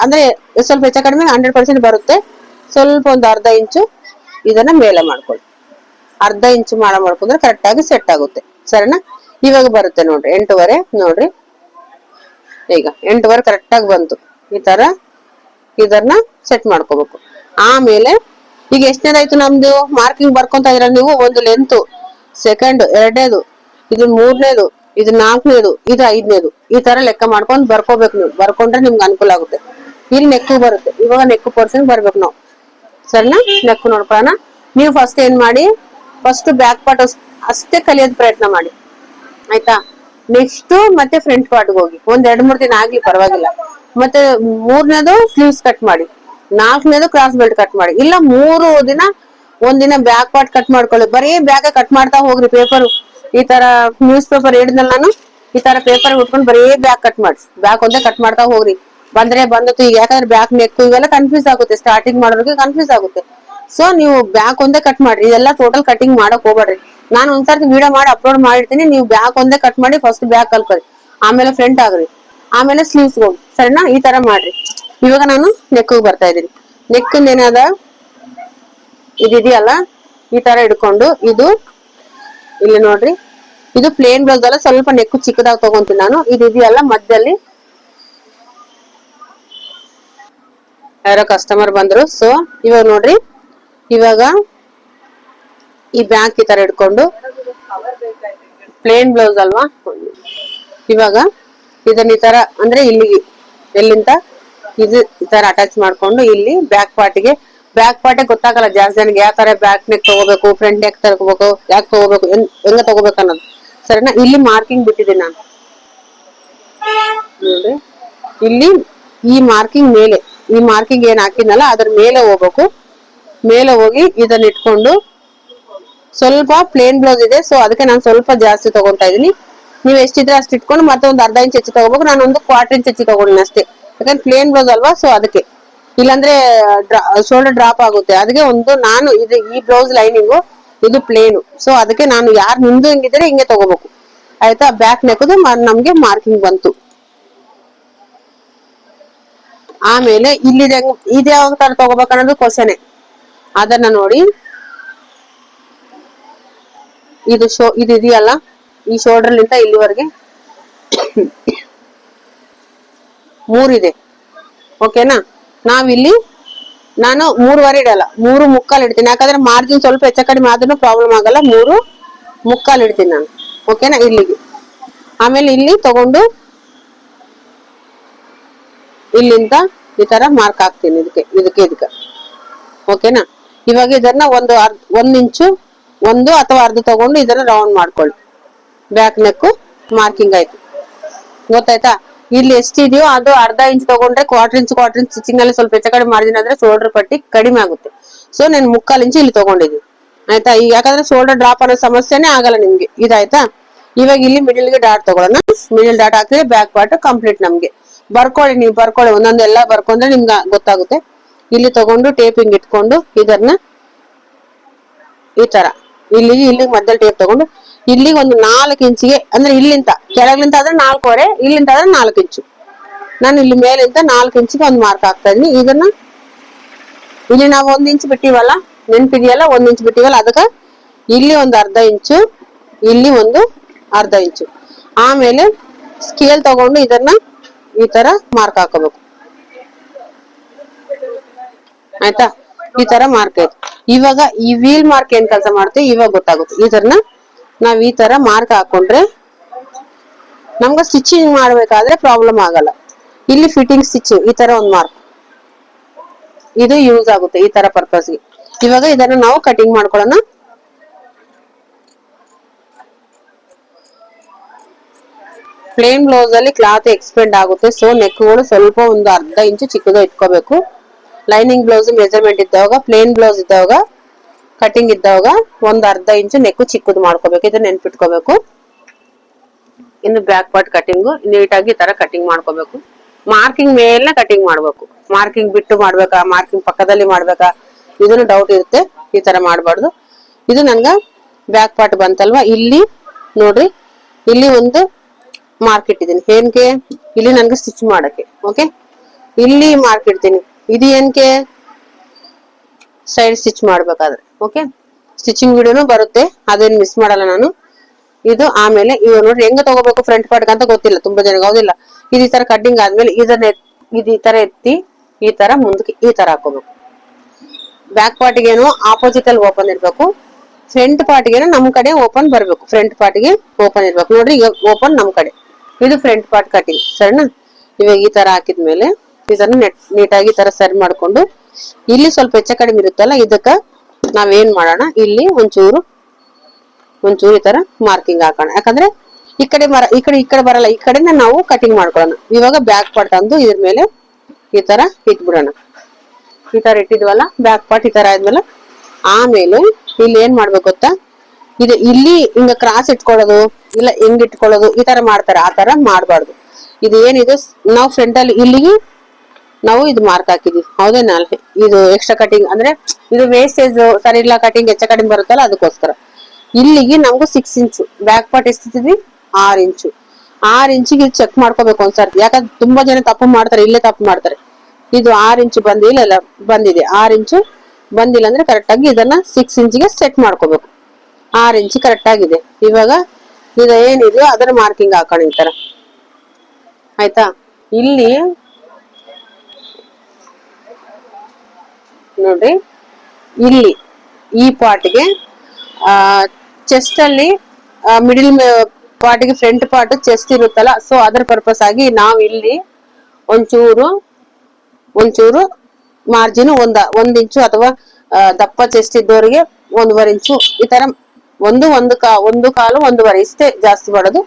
ಅಂದ್ರೆ ಸ್ವಲ್ಪ ಹೆಚ್ಚು ಕಡಿಮೆ 100% ಬರುತ್ತೆ. ಸ್ವಲ್ಪ ಒಂದು ಅರ್ಧ ಇಂಚು ಇದನ್ನ ಮೇಲೆ ಮಾಡ್ಕೊಳ್ಳಿ. ಅರ್ಧ ಇಂಚು ಮಾಡ್ಕೊಂಡ್ರೆ ಕರೆಕ್ಟ್ ಆಗಿ ಸೆಟ್ ಆಗುತ್ತೆ, ಸರಿನಾ? ಇವಾಗ ಬರುತ್ತೆ ನೋಡ್ರಿ 8.5. ನೋಡ್ರಿ ಈಗ 8.5 ಕರೆಕ್ಟ್ ಆಗಿ ಬಂತು. ಈ ತರ ಇದನ್ನ ಸೆಟ್ ಮಾಡ್ಕೋಬೇಕು. ಆಮೇಲೆ ಈಗ ಎಷ್ಟನೇದಾಯ್ತು ನಮ್ದು ಮಾರ್ಕಿಂಗ್ ಬರ್ಕೊಂತ ಇದ್ರ ನೀವು, ಒಂದು ಲೆಂತ್, ಸೆಕೆಂಡ್, 2ನೇದು, ಇದು 3ನೇದು, ಇದು 4ನೇದು, ಇದು 5ನೇದು, ಈ ತರ ಲೆಕ್ಕ ಮಾಡ್ಕೊಂಡು ಬರ್ಕೋಬೇಕು. ನೀವು ಬರ್ಕೊಂಡ್ರೆ ನಿಮ್ಗೆ ಅನುಕೂಲ ಆಗುತ್ತೆ. ಇಲ್ಲಿ ನೆಕ್ ಬರುತ್ತೆ, ಇವಾಗ ನೆಕ್ ಪೋರ್ಷನ್ ಬರ್ಬೇಕು ನಾವು, ಸರಿನಾ? ನೆಕ್ ನೋಡ್ಕೊಳ್ಳೋಣ. ನೀವು ಫಸ್ಟ್ ಏನ್ ಮಾಡಿ, ಫಸ್ಟ್ ಬ್ಯಾಕ್ ಪಾರ್ಟ್ ಅಷ್ಟೇ ಕಲಿಯೋದ್ ಪ್ರಯತ್ನ ಮಾಡಿ, ಆಯ್ತಾ? ನೆಕ್ಸ್ಟ್ ಮತ್ತೆ ಫ್ರಂಟ್ ಪಾರ್ಟ್ ಹೋಗಿ ಒಂದ್ 2-3 ದಿನ ಆಗ್ಲಿ ಪರವಾಗಿಲ್ಲ. ಮತ್ತೆ 3ನೇದು ಸ್ಲೀವ್ಸ್ ಕಟ್ ಮಾಡಿ, 4ನೇದು ಕ್ರಾಸ್ ಬೆಲ್ಟ್ ಕಟ್ ಮಾಡಿ. ಇಲ್ಲ 3 ದಿನ, ಒಂದಿನ ಬ್ಯಾಕ್ ಪಾರ್ಟ್ ಕಟ್ ಮಾಡ್ಕೊಳ್ಳಿ. ಬರೀ ಬ್ಯಾಕ್ ಕಟ್ ಮಾಡ್ತಾ ಹೋಗ್ರಿ. ಪೇಪರ್ ಈ ತರ ನ್ಯೂಸ್ ಪೇಪರ್ ಹಿಡಿದ್ನಲ್ಲ ನಾನು, ಈ ತರ ಪೇಪರ್ ಉಟ್ಕೊಂಡು ಬರೀ ಬ್ಯಾಕ್ ಕಟ್ ಮಾಡಿ, ಬ್ಯಾಕ್ ಒಂದೇ ಕಟ್ ಮಾಡ್ತಾ ಹೋಗ್ರಿ. ಬಂದತ್ತು ಈಗ, ಯಾಕಂದ್ರೆ ಬ್ಯಾಕ್ ನೆಕ್ ಇವೆಲ್ಲ ಕನ್ಫ್ಯೂಸ್ ಆಗುತ್ತೆ, ಸ್ಟಾರ್ಟಿಂಗ್ ಮಾಡೋರಿಗೆ ಕನ್ಫ್ಯೂಸ್ ಆಗುತ್ತೆ. ಸೊ ನೀವು ಬ್ಯಾಕ್ ಒಂದೇ ಕಟ್ ಮಾಡ್ರಿ, ಇದೆಲ್ಲ ಟೋಟಲ್ ಕಟಿಂಗ್ ಮಾಡಕ್ ಹೋಗ್ಬೇಡ್ರಿ. ನಾನು ಒಂದ್ಸರ್ತಿ ವಿಡಿಯೋ ಮಾಡಿ ಅಪ್ಲೋಡ್ ಮಾಡಿರ್ತೀನಿ. ನೀವು ಬ್ಯಾಕ್ ಒಂದೇ ಕಟ್ ಮಾಡಿ, ಫಸ್ಟ್ ಬ್ಯಾಕ್ ಕಲ್ಕರಿ, ಆಮೇಲೆ ಫ್ರಂಟ್ ಆಗ್ರಿ, ಆಮೇಲೆ ಸ್ಲೀವ್ಸ್ ಹೋಗಿ, ಸರಿನಾ? ಈ ತರ ಮಾಡ್ರಿ. ಇವಾಗ ನಾನು ನೆಕ್ ಬರ್ತಾ ಇದೀನಿ. ನೆಕ್ ಏನದ ಇದೆಯಲ್ಲ, ಈ ತರ ಹಿಡ್ಕೊಂಡು ಇದು ಇಲ್ಲಿ ನೋಡ್ರಿ, ಇದು ಪ್ಲೇನ್ ಬ್ಲೌಸ್ ಅಲ್ಲ, ಸ್ವಲ್ಪ ನೆಕ್ ಚಿಕ್ಕದಾಗಿ ತಗೊಂತೀನಿ ನಾನು. ಇದು ಇದೆಯಲ್ಲ ಮಧ್ಯದಲ್ಲಿ ಯಾರೋ ಕಸ್ಟಮರ್ ಬಂದ್ರು. ಸೊ ಇವಾಗ ನೋಡ್ರಿ, ಇವಾಗ ಈ ಬ್ಯಾಕ್ ಈ ತರ ಹಿಡ್ಕೊಂಡು, ಪ್ಲೇನ್ ಬ್ಲೌಸ್ ಅಲ್ವಾ, ಇವಾಗ ಇದನ್ನ ಈ ತರ ಅಂದ್ರೆ ಇಲ್ಲಿಗೆ ಎಲ್ಲಿಂದ ಇದು ಈ ತರ ಅಟ್ಯಾಚ್ ಮಾಡ್ಕೊಂಡು ಇಲ್ಲಿ ಬ್ಯಾಕ್ ಪಾರ್ಟ್ ಗೊತ್ತಾಗಲ್ಲ ಜಾಸ್ತಿ ಜನಕ್ಕೆ ಯಾವ ತರ ಬ್ಯಾಕ್ ನೆಕ್ ತಗೋಬೇಕು, ಫ್ರಂಟ್ ನೆಕ್ ತಗೋಬೇಕು, ಯಾಕೆ ತಗೋಬೇಕು, ಹೆಂಗ ತಗೋಬೇಕು ಅನ್ನೋದು. ಸರಿನಾ? ಇಲ್ಲಿ ಮಾರ್ಕಿಂಗ್ ಬಿಟ್ಟಿದ್ದೀನಿ ನಾನು ನೋಡಿ. ಇಲ್ಲಿ ಈ ಮಾರ್ಕಿಂಗ್ ಏನ್ ಹಾಕಿದ್ನಲ್ಲ ಅದ್ರ ಮೇಲೆ ಹೋಗ್ಬೇಕು. ಮೇಲೆ ಹೋಗಿ ಇದನ್ನ ಇಟ್ಕೊಂಡು ಸ್ವಲ್ಪ ಪ್ಲೇನ್ ಬ್ಲೌಸ್ ಇದೆ, ಸೊ ಅದಕ್ಕೆ ನಾನು ಸ್ವಲ್ಪ ಜಾಸ್ತಿ ತಗೊಂತಾ ಇದೀನಿ. ನೀವ್ ಎಷ್ಟಿದ್ರೆ ಅಷ್ಟು ಇಟ್ಕೊಂಡು ಮತ್ತೆ ಒಂದು ಅರ್ಧ ಇಂಚ್ ಹೆಚ್ಚು ತಗೋಬೇಕು. ನಾನು ಒಂದು 1/4 ಇಂಚ್ ಹೆಚ್ಚು ತಗೊಂಡಿನಿ ಅಷ್ಟೇ, ಯಾಕಂದ್ರೆ ಪ್ಲೇನ್ ಬ್ಲೌಸ್ ಅಲ್ವಾ, ಸೊ ಅದಕ್ಕೆ. ಇಲ್ಲಾಂದ್ರೆ ಶೋಲ್ಡರ್ ಡ್ರಾಪ್ ಆಗುತ್ತೆ. ಅದಕ್ಕೆ ನಾನು ಇದು ಈ ಬ್ಲೌಸ್ ಲೈನಿಂಗು ಇದು ಪ್ಲೇನು, ಸೊ ಅದಕ್ಕೆ ನಾನು ಯಾರು ನಿಮ್ದು ಹಿಂಗಿದ್ರೆ ಹಿಂಗೆ ತಗೋಬೇಕು. ಆಯ್ತಾ? ಬ್ಯಾಕ್ ನೆಕ್ದು ನಮ್ಗೆ ಮಾರ್ಕಿಂಗ್ ಬಂತು. ಆಮೇಲೆ ಇಲ್ಲಿದೆ ಇದು ಯಾವ ತರ ತಗೋಬೇಕು ಅನ್ನೋದು ಕ್ವಶನ್. ಅದನ್ನ ನೋಡಿ, ಇದು ಇದೆಯಲ್ಲ ಈ ಶೋಲ್ಡರ್ ಲಿಂದ ಇಲ್ಲಿವರೆಗೆ 3 ಇದೆ. ಓಕೆನಾ? ನಾವಿಲ್ಲಿ ನಾನು 3.25 ಇಡಲ್ಲ, 3.75 ಇಡ್ತೀನಿ. ಯಾಕಂದ್ರೆ ಮಾರ್ಜಿನ್ ಸ್ವಲ್ಪ ಹೆಚ್ಚ ಕಡಿಮೆ ಆದ್ರೂ ಪ್ರಾಬ್ಲಮ್ ಆಗಲ್ಲ. 3.75 ಇಡ್ತೀನಿ ನಾನು. ಓಕೆನಾ? ಇಲ್ಲಿಗೆ. ಆಮೇಲೆ ಇಲ್ಲಿ ತಗೊಂಡು ಇಲ್ಲಿಂದ ಈ ತರ ಮಾರ್ಕ್ ಹಾಕ್ತೀನಿ ಇದಕ್ಕೆ. ಓಕೆನಾ? ಇವಾಗ ಇದನ್ನ ಒಂದ್ ಇಂಚು ಅಥವಾ ಅರ್ಧ ತಗೊಂಡು ಇದನ್ನ ರೌಂಡ್ ಮಾಡ್ಕೊಳ್ಳಿ. ಬ್ಯಾಕ್ ನೆಕ್ ಮಾರ್ಕಿಂಗ್ ಆಯ್ತು. ಗೊತ್ತಾಯ್ತಾ? ಇಲ್ಲಿ ಎಷ್ಟಿದೆಯೋ ಅದು ಅರ್ಧ ಇಂಚ್ ತಗೊಂಡ್ರೆ 1/4 ಇಂಚ್ ಸ್ಟಿಚಿಂಗ್ ಅಲ್ಲಿ ಸ್ವಲ್ಪ ಹೆಚ್ಚು ಕಡಿಮೆ ಮಾರ್ಜಿನ್ ಆದ್ರೆ ಶೋಲ್ಡರ್ ಪಟ್ಟಿ ಕಡಿಮೆ ಆಗುತ್ತೆ. ಸೊ ನಾನು 3/4 ಇಂಚ್ ಇಲ್ಲಿ ತಗೊಂಡಿದ್ದೀನಿ. ಆಯ್ತಾ? ಯಾಕಂದ್ರೆ ಶೋಲ್ಡರ್ ಡ್ರಾಪ್ ಅನ್ನೋ ಸಮಸ್ಯೆನೇ ಆಗಲ್ಲ ನಿಮ್ಗೆ. ಇದಾಯ್ತಾ? ಇವಾಗ ಇಲ್ಲಿ ಮಿಡಿಲ್ ಗೆ ಡಾಟ್ ತಗೊಳ್ಳೋಣ. ಮಿಡಿಲ್ ಡಾಟ್ ಹಾಕಿದ್ರೆ ಬ್ಯಾಕ್ ಪಾರ್ಟ್ ಕಂಪ್ಲೀಟ್ ನಮ್ಗೆ. ನೀವು ಬರ್ಕೊಳ್ಳಿ ಒಂದೊಂದೆಲ್ಲ ಬರ್ಕೊಂಡ್ರೆ ನಿಮ್ಗೆ ಗೊತ್ತಾಗುತ್ತೆ. ಇಲ್ಲಿ ತಗೊಂಡು ಟೇಪಿಂಗ್ ಇಟ್ಕೊಂಡು ಇದನ್ನ ಈ ತರ ಇಲ್ಲಿಗೆ ಮಧ್ಯದಲ್ಲಿ ಟೇಪ್ ತಗೊಂಡು ಇಲ್ಲಿಗೆ ಒಂದು 4 ಇಂಚಿಗೆ, ಅಂದ್ರೆ ಇಲ್ಲಿಂದ ಕೆಳಗ್ಲಿಂದ ಆದ್ರೆ 4.25, ಇಲ್ಲಿಂದ ಆದ್ರೆ 4 ಇಂಚು. ನಾನು ಇಲ್ಲಿ ಮೇಲಿಂದ 4 ಇಂಚಿಗೆ ಒಂದು ಮಾರ್ಕ್ ಹಾಕ್ತಾ ಇದೀನಿ. ಇದನ್ನ ಇಲ್ಲಿ ನಾವು 1 ಇಂಚ್ ಬಿಟ್ಟಿವಲ್ಲ, ನೆನ್ಪಿದೆಯಲ್ಲ, 1 ಇಂಚ್ ಬಿಟ್ಟಿವಲ್ಲ, ಅದಕ್ಕೆ ಇಲ್ಲಿ ಒಂದು ಅರ್ಧ ಇಂಚು, ಇಲ್ಲಿ ಒಂದು ಅರ್ಧ ಇಂಚು. ಆಮೇಲೆ ಸ್ಕೇಲ್ ತಗೊಂಡು ಇದನ್ನ ಈ ತರ ಮಾರ್ಕ್ ಹಾಕೋಬೇಕು. ಆಯ್ತಾ? ಈ ತರ ಮಾರ್ಕ್ ಆಯ್ತು. ಇವಾಗ ಈ ವೀಲ್ ಮಾರ್ಕ್ ಏನ್ ಕೆಲಸ ಮಾಡುತ್ತೆ ಇವಾಗ ಗೊತ್ತಾಗುತ್ತೆ. ಇದನ್ನ ನಾವ್ ಈ ತರ ಮಾರ್ಕ್ ಹಾಕೊಂಡ್ರೆ ನಮ್ಗೆ ಸ್ಟಿಚಿಂಗ್ ಮಾಡ್ಬೇಕಾದ್ರೆ ಪ್ರಾಬ್ಲಮ್ ಆಗಲ್ಲ. ಇಲ್ಲಿ ಫಿಟ್ಟಿಂಗ್ ಸ್ಟಿಚಿಂಗ್ ಈ ತರ ಒಂದು ಮಾರ್ಕ್, ಇದು ಯೂಸ್ ಆಗುತ್ತೆ ಈ ತರ ಪರ್ಪಸ್ಗೆ. ಇವಾಗ ಇದನ್ನ ನಾವು ಕಟಿಂಗ್ ಮಾಡ್ಕೊಳ್ಳೋಣ. ಪ್ಲೇನ್ ಬ್ಲೌಸ್ ಅಲ್ಲಿ ಕ್ಲಾತ್ ಎಕ್ಸ್ಪೆಂಡ್ ಆಗುತ್ತೆ, ಸೊ ನೆಕ್ಗಳು ಸ್ವಲ್ಪ ಒಂದು ಅರ್ಧ ಇಂಚು ಚಿಕ್ಕದ ಇಟ್ಕೋಬೇಕು. ಲೈನಿಂಗ್ ಬ್ಲೌಸ್ ಮೆಜರ್ಮೆಂಟ್ ಇದ್ದಾಗ, ಪ್ಲೇನ್ ಬ್ಲೌಸ್ ಇದ್ದಾಗ, ಕಟಿಂಗ್ ಇದ್ದಾಗ ಒಂದು ಅರ್ಧ ಇಂಚು ನೆಕ್ ಚಿಕ್ಕದು ಮಾಡ್ಕೋಬೇಕು. ಇದನ್ನ ನೆನ್ಪಿಟ್ಕೋಬೇಕು. ಇನ್ನು ಬ್ಯಾಕ್ ಪಾರ್ಟ್ ಕಟಿಂಗು ನೀಟಾಗಿ ಈ ತರ ಕಟಿಂಗ್ ಮಾಡ್ಕೋಬೇಕು. ಮಾರ್ಕಿಂಗ್ ಮೇಲೆ ಕಟಿಂಗ್ ಮಾಡ್ಬೇಕು. ಮಾರ್ಕಿಂಗ್ ಬಿಟ್ಟು ಮಾಡ್ಬೇಕಾ, ಮಾರ್ಕಿಂಗ್ ಪಕ್ಕದಲ್ಲಿ ಮಾಡ್ಬೇಕಾ, ಇದನ್ನು ಡೌಟ್ ಇರುತ್ತೆ. ಈ ತರ ಮಾಡ್ಬಾರ್ದು. ಇದು ನನ್ಗ ಬ್ಯಾಕ್ ಪಾರ್ಟ್ ಬಂತಲ್ವಾ, ಇಲ್ಲಿ ನೋಡ್ರಿ, ಇಲ್ಲಿ ಒಂದು ಮಾರ್ಕ್ ಇಟ್ಟಿದ್ದೀನಿ. ಏನ್ಕೆ? ಇಲ್ಲಿ ನನ್ಗೆ ಸ್ಟಿಚ್ ಮಾಡಕ್ಕೆ. ಓಕೆ, ಇಲ್ಲಿ ಮಾರ್ಕ್ ಇಡ್ತೀನಿ. ಇದು ಏನ್ಕೆ? ಸೈಡ್ ಸ್ಟಿಚ್ ಮಾಡ್ಬೇಕಾದ್ರೆ. ಓಕೆ, ಸ್ಟಿಚಿಂಗ್ ವಿಡಿಯೋನು ಬರುತ್ತೆ, ಅದೇನ್ ಮಿಸ್ ಮಾಡಲ್ಲ ನಾನು. ಇದು ಆಮೇಲೆ ಇವಾಗ ನೋಡ್ರಿ ಹೆಂಗ ತಗೋಬೇಕು ಫ್ರಂಟ್ ಪಾರ್ಟ್ ಅಂತ ಗೊತ್ತಿಲ್ಲ ತುಂಬಾ ಜನಕ್ಕೆ, ಹೌದಿಲ್ಲ? ಇದು ಈ ತರ ಕಟ್ಟಿಂಗ್ ಆದ್ಮೇಲೆ ಇದು ಈ ತರ ಎತ್ತಿ ಈ ತರ ಮುಂದಕ್ಕೆ ಈ ತರ ಹಾಕೋಬೇಕು. ಬ್ಯಾಕ್ ಪಾರ್ಟ್ಗೆ ಏನು ಆಪೋಸಿಟ್ ಅಲ್ಲಿ ಓಪನ್ ಇರ್ಬೇಕು, ಫ್ರಂಟ್ ಪಾರ್ಟ್ಗೆ ನಮ್ ಕಡೆ ಓಪನ್ ಬರ್ಬೇಕು. ಫ್ರಂಟ್ ಪಾರ್ಟ್ಗೆ ಓಪನ್ ಇರ್ಬೇಕು. ನೋಡ್ರಿ, ಈಗ ಓಪನ್ ನಮ್ ಕಡೆ. ಇದು ಫ್ರಂಟ್ ಪಾರ್ಟ್ ಕಟಿಂಗ್. ಸರಿನಾ? ಇವಾಗ ಈ ತರ ಹಾಕಿದ್ಮೇಲೆ ಇದನ್ನ ನೀಟಾಗಿ ಈ ತರ ಸರಿ ಮಾಡ್ಕೊಂಡು ಇಲ್ಲಿ ಸ್ವಲ್ಪ ಹೆಚ್ಚ ಕಡಿಮೆ ಇರುತ್ತಲ್ಲ, ಇದಕ್ಕ ನಾವೇನ್ ಮಾಡೋಣ, ಇಲ್ಲಿ ಒಂಚೂರು ಈ ತರ ಮಾರ್ಕಿಂಗ್ ಹಾಕೋಣ. ಯಾಕಂದ್ರೆ ಈ ಕಡೆ ಬರಲ್ಲ, ಈ ಕಡೆನ ನಾವು ಕಟಿಂಗ್ ಮಾಡ್ಕೊಳ್ಳೋಣ. ಇವಾಗ ಬ್ಯಾಕ್ ಪಾರ್ಟ್ ತಂದು ಇದ್ರ ಮೇಲೆ ಈ ತರ ಇಟ್ಬಿಡೋಣ. ಈ ತರ ಇಟ್ಟಿದ್ವಲ್ಲ ಬ್ಯಾಕ್ ಪಾರ್ಟ್, ಈ ತರ ಆದ್ಮೇಲೆ ಆಮೇಲೆ ಇಲ್ಲಿ ಏನ್ ಮಾಡ್ಬೇಕು ಗೊತ್ತಾ, ಇದು ಇಲ್ಲಿ ಹಿಂಗ ಕ್ರಾಸ್ ಇಟ್ಕೊಳ್ಳೋದು ಇಲ್ಲ ಹಿಂಗ್ ಇಟ್ಕೊಳ್ಳೋದು ಈ ತರ ಮಾಡ್ತಾರೆ. ಆ ತರ ಮಾಡ್ಬಾರ್ದು. ಇದು ಏನಿದೆ ನಾವು ಫ್ರಂಟ್ ಅಲ್ಲಿ ಇಲ್ಲಿಗೆ ನಾವು ಇದು ಮಾರ್ಕ್ ಹಾಕಿದ್ವಿ, ಹೌದೇನಾ? ಇದು ಎಕ್ಸ್ಟ್ರಾ ಕಟಿಂಗ್ ಅಂದ್ರೆ ಇದು ವೇಸ್ಟೇಜ್ ಸರಿ ಇಲ್ಲ, ಕಟಿಂಗ್ ಹೆಚ್ಚ ಕಡಿಮೆ ಬರುತ್ತಲ್ಲ, ಅದಕ್ಕೋಸ್ಕರ. ಇಲ್ಲಿಗೆ ನಮ್ಗೂ 6 ಇಂಚು, ಬ್ಯಾಕ್ ಪಾರ್ಟ್ ಎಷ್ಟಿದ್ವಿ 6 ಇಂಚು. 6 ಇಂಚಿಗೆ ಚೆಕ್ ಮಾಡ್ಕೋಬೇಕು ಒಂದ್ಸರ್ತಿ. ಯಾಕಂದ್ರೆ ತುಂಬಾ ಜನ ತಪ್ಪು ಮಾಡ್ತಾರೆ, ಇಲ್ಲೇ ತಪ್ಪು ಮಾಡ್ತಾರೆ. ಇದು 6 ಇಂಚು ಬಂದಿಲ್ಲ, ಬಂದಿದೆ 6 ಇಂಚು ಬಂದಿಲ್ಲ ಅಂದ್ರೆ ಕರೆಕ್ಟ್ ಆಗಿ ಇದನ್ನ 6 ಇಂಚಿಗೆ ಸೆಟ್ ಮಾಡ್ಕೋಬೇಕು. 6 ಇಂಚು ಕರೆಕ್ಟ್ ಆಗಿದೆ. ಇವಾಗ ಇದು ಏನಿದೆಯೋ ಅದರ ಮಾರ್ಕಿಂಗ್ ಹಾಕೋಣ ಈ ತರ. ಆಯ್ತಾ? ಇಲ್ಲಿ ನೋಡ್ರಿ, ಇಲ್ಲಿ ಈ ಪಾರ್ಟ್ಗೆ ಚೆಸ್ಟ್ ಅಲ್ಲಿ ಪಾರ್ಟಿಗೆ ಫ್ರಂಟ್ ಪಾರ್ಟ್ ಚೆಸ್ಟ್ ಇರುತ್ತಲ್ಲ, ಸೊ ಅದ್ರ ಪರ್ಪಸ್ ಆಗಿ ನಾವ್ ಇಲ್ಲಿ ಒಂಚೂರು ಒಂಚೂರು ಮಾರ್ಜಿನ್ ಒಂದ್ ಇಂಚು ಅಥವಾ ದಪ್ಪ ಚೆಸ್ಟ್ ಇದ್ದವರಿಗೆ 1.5 ಇಂಚು ಈ ತರ ಒಂದು ಕಾಲು 1.5 ಇಷ್ಟೇ, ಜಾಸ್ತಿ ಮಾಡೋದು.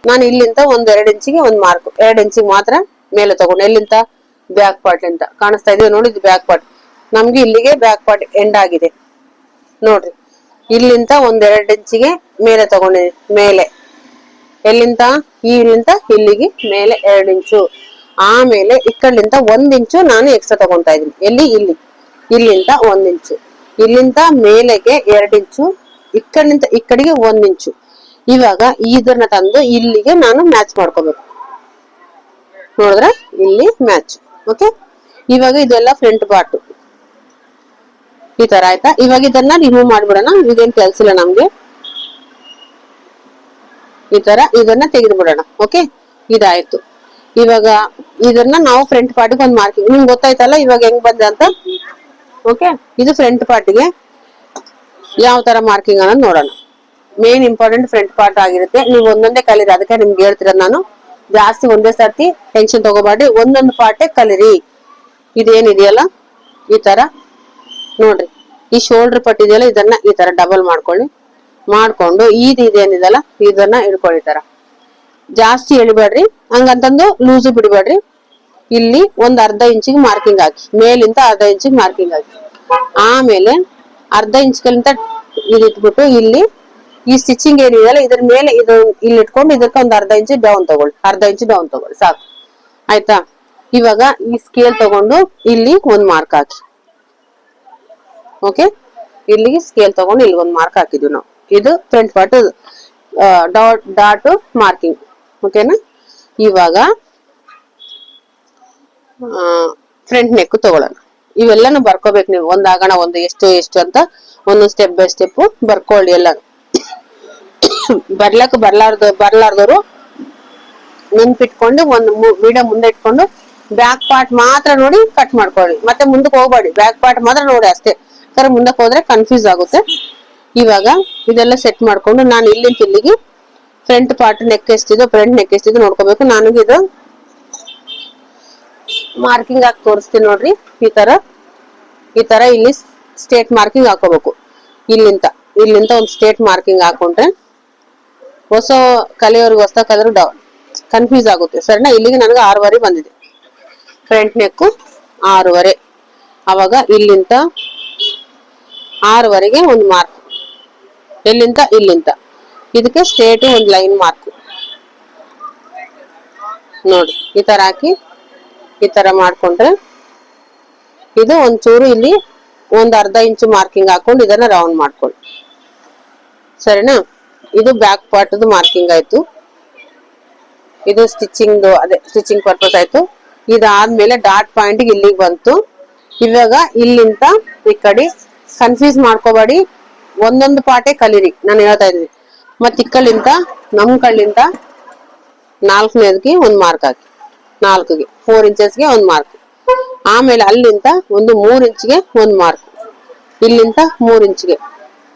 ನಾನು ಇಲ್ಲಿಂದ 2 ಇಂಚಿಗೆ ಒಂದು ಮಾರ್ಕ್, 2 ಇಂಚಿಗೆ ಮಾತ್ರ ಮೇಲೆ ತಗೊಂಡು, ಎಲ್ಲಿಂದ ಬ್ಯಾಕ್ ಪಾರ್ಟ್ ಅಂತ ಕಾಣಿಸ್ತಾ ಇದೆಯಾ ನೋಡಿ, ಇದು ಬ್ಯಾಕ್ ಪಾರ್ಟ್. ನಮ್ಗೆ ಇಲ್ಲಿಗೆ ಬ್ಯಾಕ್ ಪಾರ್ಟ್ ಎಂಡ್ ಆಗಿದೆ ನೋಡ್ರಿ. ಇಲ್ಲಿಂದ 2 ಇಂಚಿಗೆ ಮೇಲೆ ತಗೊಂಡಿದ್ದೀನಿ, ಮೇಲೆ ಎಲ್ಲಿಂದ ಇಲ್ಲಿಂದ ಇಲ್ಲಿಗೆ ಮೇಲೆ 2 ಇಂಚು. ಆಮೇಲೆ ಇಕ್ಕಡ್ಲಿಂದ 1 ಇಂಚು ನಾನು ಎಕ್ಸ್ಟ್ರಾ ತಗೊಂತಾ ಇದೀನಿ. ಇಲ್ಲಿಂದ 1 ಇಂಚು, ಇಲ್ಲಿಂದ ಮೇಲೆಗೆ 2 ಇಂಚು, ಇಕ್ಕಡಿಂದ ಇಕ್ಕಡಿಗೆ 1 ಇಂಚು. ಇವಾಗ ಇದನ್ನ ತಂದು ಇಲ್ಲಿಗೆ ನಾನು ಮ್ಯಾಚ್ ಮಾಡ್ಕೋಬೇಕು. ನೋಡಿದ್ರೆ ಇಲ್ಲಿ ಮ್ಯಾಚ್. ಓಕೆ, ಇವಾಗ ಇದೆಲ್ಲ ಫ್ರಂಟ್ ಪಾರ್ಟ್ ಈ ತರ ಆಯ್ತಾ. ಇವಾಗ ಇದನ್ನ ರಿಮೂವ್ ಮಾಡ್ಬಿಡೋಣ, ಇದೇನ್ ಕೆಲ್ಸ ಇಲ್ಲ ನಮ್ಗೆ. ಈ ತರ ಇದನ್ನ ತೆಗೆದು ಬಿಡೋಣ. ಓಕೆ, ಇದಾಯ್ತು. ಇವಾಗ ಇದನ್ನ ನಾವು ಫ್ರಂಟ್ ಪಾರ್ಟ್ಗೆ ಒಂದು ಮಾರ್ಕಿಂಗ್, ನಿಮ್ಗೆ ಗೊತ್ತಾಯ್ತಲ್ಲ ಇವಾಗ ಹೆಂಗ್ ಬಂದೆ ಅಂತ. ಓಕೆ, ಇದು ಫ್ರಂಟ್ ಪಾರ್ಟ್ಗೆ ಯಾವ ತರ ಮಾರ್ಕಿಂಗ್ ಅನ್ನೋದು ನೋಡೋಣ. ಮೇನ್ ಇಂಪಾರ್ಟೆಂಟ್ ಫ್ರಂಟ್ ಪಾರ್ಟ್ ಆಗಿರುತ್ತೆ. ನೀವು ಒಂದೊಂದೇ ಕಲೀರಿ, ಅದಕ್ಕೆ ನಿಮ್ಗೆ ಹೇಳ್ತಿರೋದು ನಾನು. ಜಾಸ್ತಿ ಒಂದೇ ಸರ್ತಿ ಟೆನ್ಷನ್ ತಗೋಬೇಡಿ, ಒಂದೊಂದು ಪಾರ್ಟೇ ಕಲೀರಿ. ಇದೇನಿದೆಯಲ್ಲ ಈ ತರ ನೋಡ್ರಿ, ಈ ಶೋಲ್ಡರ್ ಪಟ್ಟಿ ಇದೆಯಲ್ಲ, ಇದನ್ನ ಈ ತರ ಡಬಲ್ ಮಾಡ್ಕೊಂಡು ಇದೇನಿದೆಲ್ಲ ಇದನ್ನ ಇಡ್ಕೊಳ್ಳಿ. ತರ ಜಾಸ್ತಿ ಎಳಿಬೇಡ್ರಿ, ಹಂಗಂತಂದು ಲೂಸು ಬಿಡಬೇಡ್ರಿ. ಇಲ್ಲಿ ಒಂದ್ ಅರ್ಧ ಇಂಚಿಗೆ ಮಾರ್ಕಿಂಗ್ ಹಾಕಿ, ಮೇಲಿಂದ ಅರ್ಧ ಇಂಚಿಗೆ ಮಾರ್ಕಿಂಗ್ ಹಾಕಿ. ಆಮೇಲೆ ಅರ್ಧ ಇಂಚ್ಗಳಿಂದ ಇಟ್ಬಿಟ್ಟು ಇಲ್ಲಿ ಈ ಸ್ಟಿಚಿಂಗ್ ಏನಿದೆಯಲ್ಲ ಇದ್ರ ಮೇಲೆ ಇದು ಇಲ್ಲಿ ಇಟ್ಕೊಂಡು ಇದಕ್ಕೆ ಒಂದು ಅರ್ಧ ಇಂಚು ಡೌನ್ ತಗೊಳ್ಳಿ, ಸಾಕು. ಆಯ್ತಾ. ಇವಾಗ ಈ ಸ್ಕೇಲ್ ತಗೊಂಡು ಇಲ್ಲಿ ಒಂದ್ ಮಾರ್ಕ್ ಹಾಕಿ. ಓಕೆ, ಇಲ್ಲಿಗೆ ಸ್ಕೇಲ್ ತಗೊಂಡು ಇಲ್ಲಿ ಒಂದು ಮಾರ್ಕ್ ಹಾಕಿದ್ವಿ ನಾವು. ಇದು ಫ್ರಂಟ್ ಪಾರ್ಟ್ ಡಾಟ್ ಮಾರ್ಕಿಂಗ್. ಓಕೆನಾ. ಇವಾಗ ಫ್ರಂಟ್ ನೆಕ್ ತಗೊಳ್ಳೋಣ. ಇವೆಲ್ಲಾನು ಬರ್ಕೋಬೇಕು ನೀವು, ಒಂದಾಗಣ ಒಂದು ಎಷ್ಟು ಅಂತ ಒಂದು ಸ್ಟೆಪ್ ಬೈ ಸ್ಟೆಪ್ ಬರ್ಕೊಳ್ಳಿ ಎಲ್ಲ. ಬರ್ಲಾರ್ದವ್ರು ನೆನ್ಪಿಟ್ಕೊಂಡು ಒಂದು ವಿಡಿಯೋ ಮುಂದೆ ಇಟ್ಕೊಂಡು ಬ್ಯಾಕ್ ಪಾರ್ಟ್ ಮಾತ್ರ ನೋಡಿ ಕಟ್ ಮಾಡ್ಕೊಳ್ಳಿ. ಮತ್ತೆ ಮುಂದಕ್ಕೆ ಹೋಗ್ಬೇಡಿ, ಬ್ಯಾಕ್ ಪಾರ್ಟ್ ಮಾತ್ರ ನೋಡಿ ಅಷ್ಟೇ. ಮುಂದಕ್ಕೆ ಹೋದ್ರೆ ಕನ್ಫ್ಯೂಸ್ ಆಗುತ್ತೆ. ಇವಾಗ ಇದೆಲ್ಲ ಸೆಟ್ ಮಾಡ್ಕೊಂಡು ನಾನು ಇಲ್ಲಿಂದ ಇಲ್ಲಿಗೆ ಫ್ರಂಟ್ ಪಾರ್ಟ್ ನೆಕ್ ಎಷ್ಟಿದೆ, ಫ್ರಂಟ್ ನೆಕ್ ಎಷ್ಟಿದೆ ನೋಡ್ಕೋಬೇಕು. ನನಗೆ ಇದು ಮಾರ್ಕಿಂಗ್ ಹಾಕಿ ತೋರಿಸ್ತೀನಿ ನೋಡ್ರಿ. ಈ ತರ ಇಲ್ಲಿ ಸ್ಟೇಟ್ ಮಾರ್ಕಿಂಗ್ ಹಾಕೋಬೇಕು. ಇಲ್ಲಿಂದ ಒಂದು ಸ್ಟೇಟ್ ಮಾರ್ಕಿಂಗ್ ಹಾಕೊಂಡ್ರೆ ಹೊಸ ಕಲಿಯೋರ್ಗೆ ಕನ್ಫ್ಯೂಸ್ ಆಗುತ್ತೆ. ಸರಿನಾ. ಇಲ್ಲಿಗೆ ನನಗೆ 6.5 ಬಂದಿದೆ ಫ್ರಂಟ್ ನೆಕ್, 6.5. ಅವಾಗ ಇಲ್ಲಿಂದ 6.5ಗೆ ಒಂದು ಮಾರ್ಕ್, ಇಲ್ಲಿಂದ ಇದಕ್ಕೆ ಸ್ಟ್ರೇಟ್ ಒಂದು ಲೈನ್ ಮಾರ್ಕ್ ನೋಡಿ. ಈ ತರ ಹಾಕಿ ಈ ತರ ಮಾಡ್ಕೊಂಡ್ರೆ ಇದು ಒಂಚೂರು ಇಲ್ಲಿ ಒಂದ್ ಅರ್ಧ ಇಂಚು ಮಾರ್ಕಿಂಗ್ ಹಾಕೊಂಡು ಇದನ್ನ ರೌಂಡ್ ಮಾಡ್ಕೊಳ್ಳಿ. ಸರಿನಾ. ಇದು ಬ್ಯಾಕ್ ಪಾರ್ಟ್ ಮಾರ್ಕಿಂಗ್ ಆಯ್ತು. ಇದು ಸ್ಟಿಚಿಂಗ್ ಪರ್ಪಸ್ ಆಯ್ತು. ಇದಾದ್ಮೇಲೆ ಡಾಟ್ ಪಾಯಿಂಟ್ ಇಲ್ಲಿಗೆ ಬಂತು. ಇವಾಗ ಇಲ್ಲಿಂದ ಈ ಕಡೆ ಕನ್ಫ್ಯೂಸ್ ಮಾಡ್ಕೋಬೇಡಿ, ಒಂದೊಂದು ಪಾರ್ಟೇ ಕಲೀರಿ ನಾನು ಹೇಳ್ತಾ ಇದೀನಿ. ಮತ್ ನಮ್ ಕಳ್ಳಿಂದ 4ನೇದಕ್ಕೆ ಒಂದು ಮಾರ್ಕ್ ಹಾಕಿ, 4ಗೆ 4 ಇಂಚಸ್ಗೆ ಒಂದು ಮಾರ್ಕ್. ಆಮೇಲೆ ಅಲ್ಲಿಂದ ಒಂದು 3 ಇಂಚ್ಗೆ ಒಂದು ಮಾರ್ಕ್, ಇಲ್ಲಿಂದ 3 ಇಂಚ್ಗೆ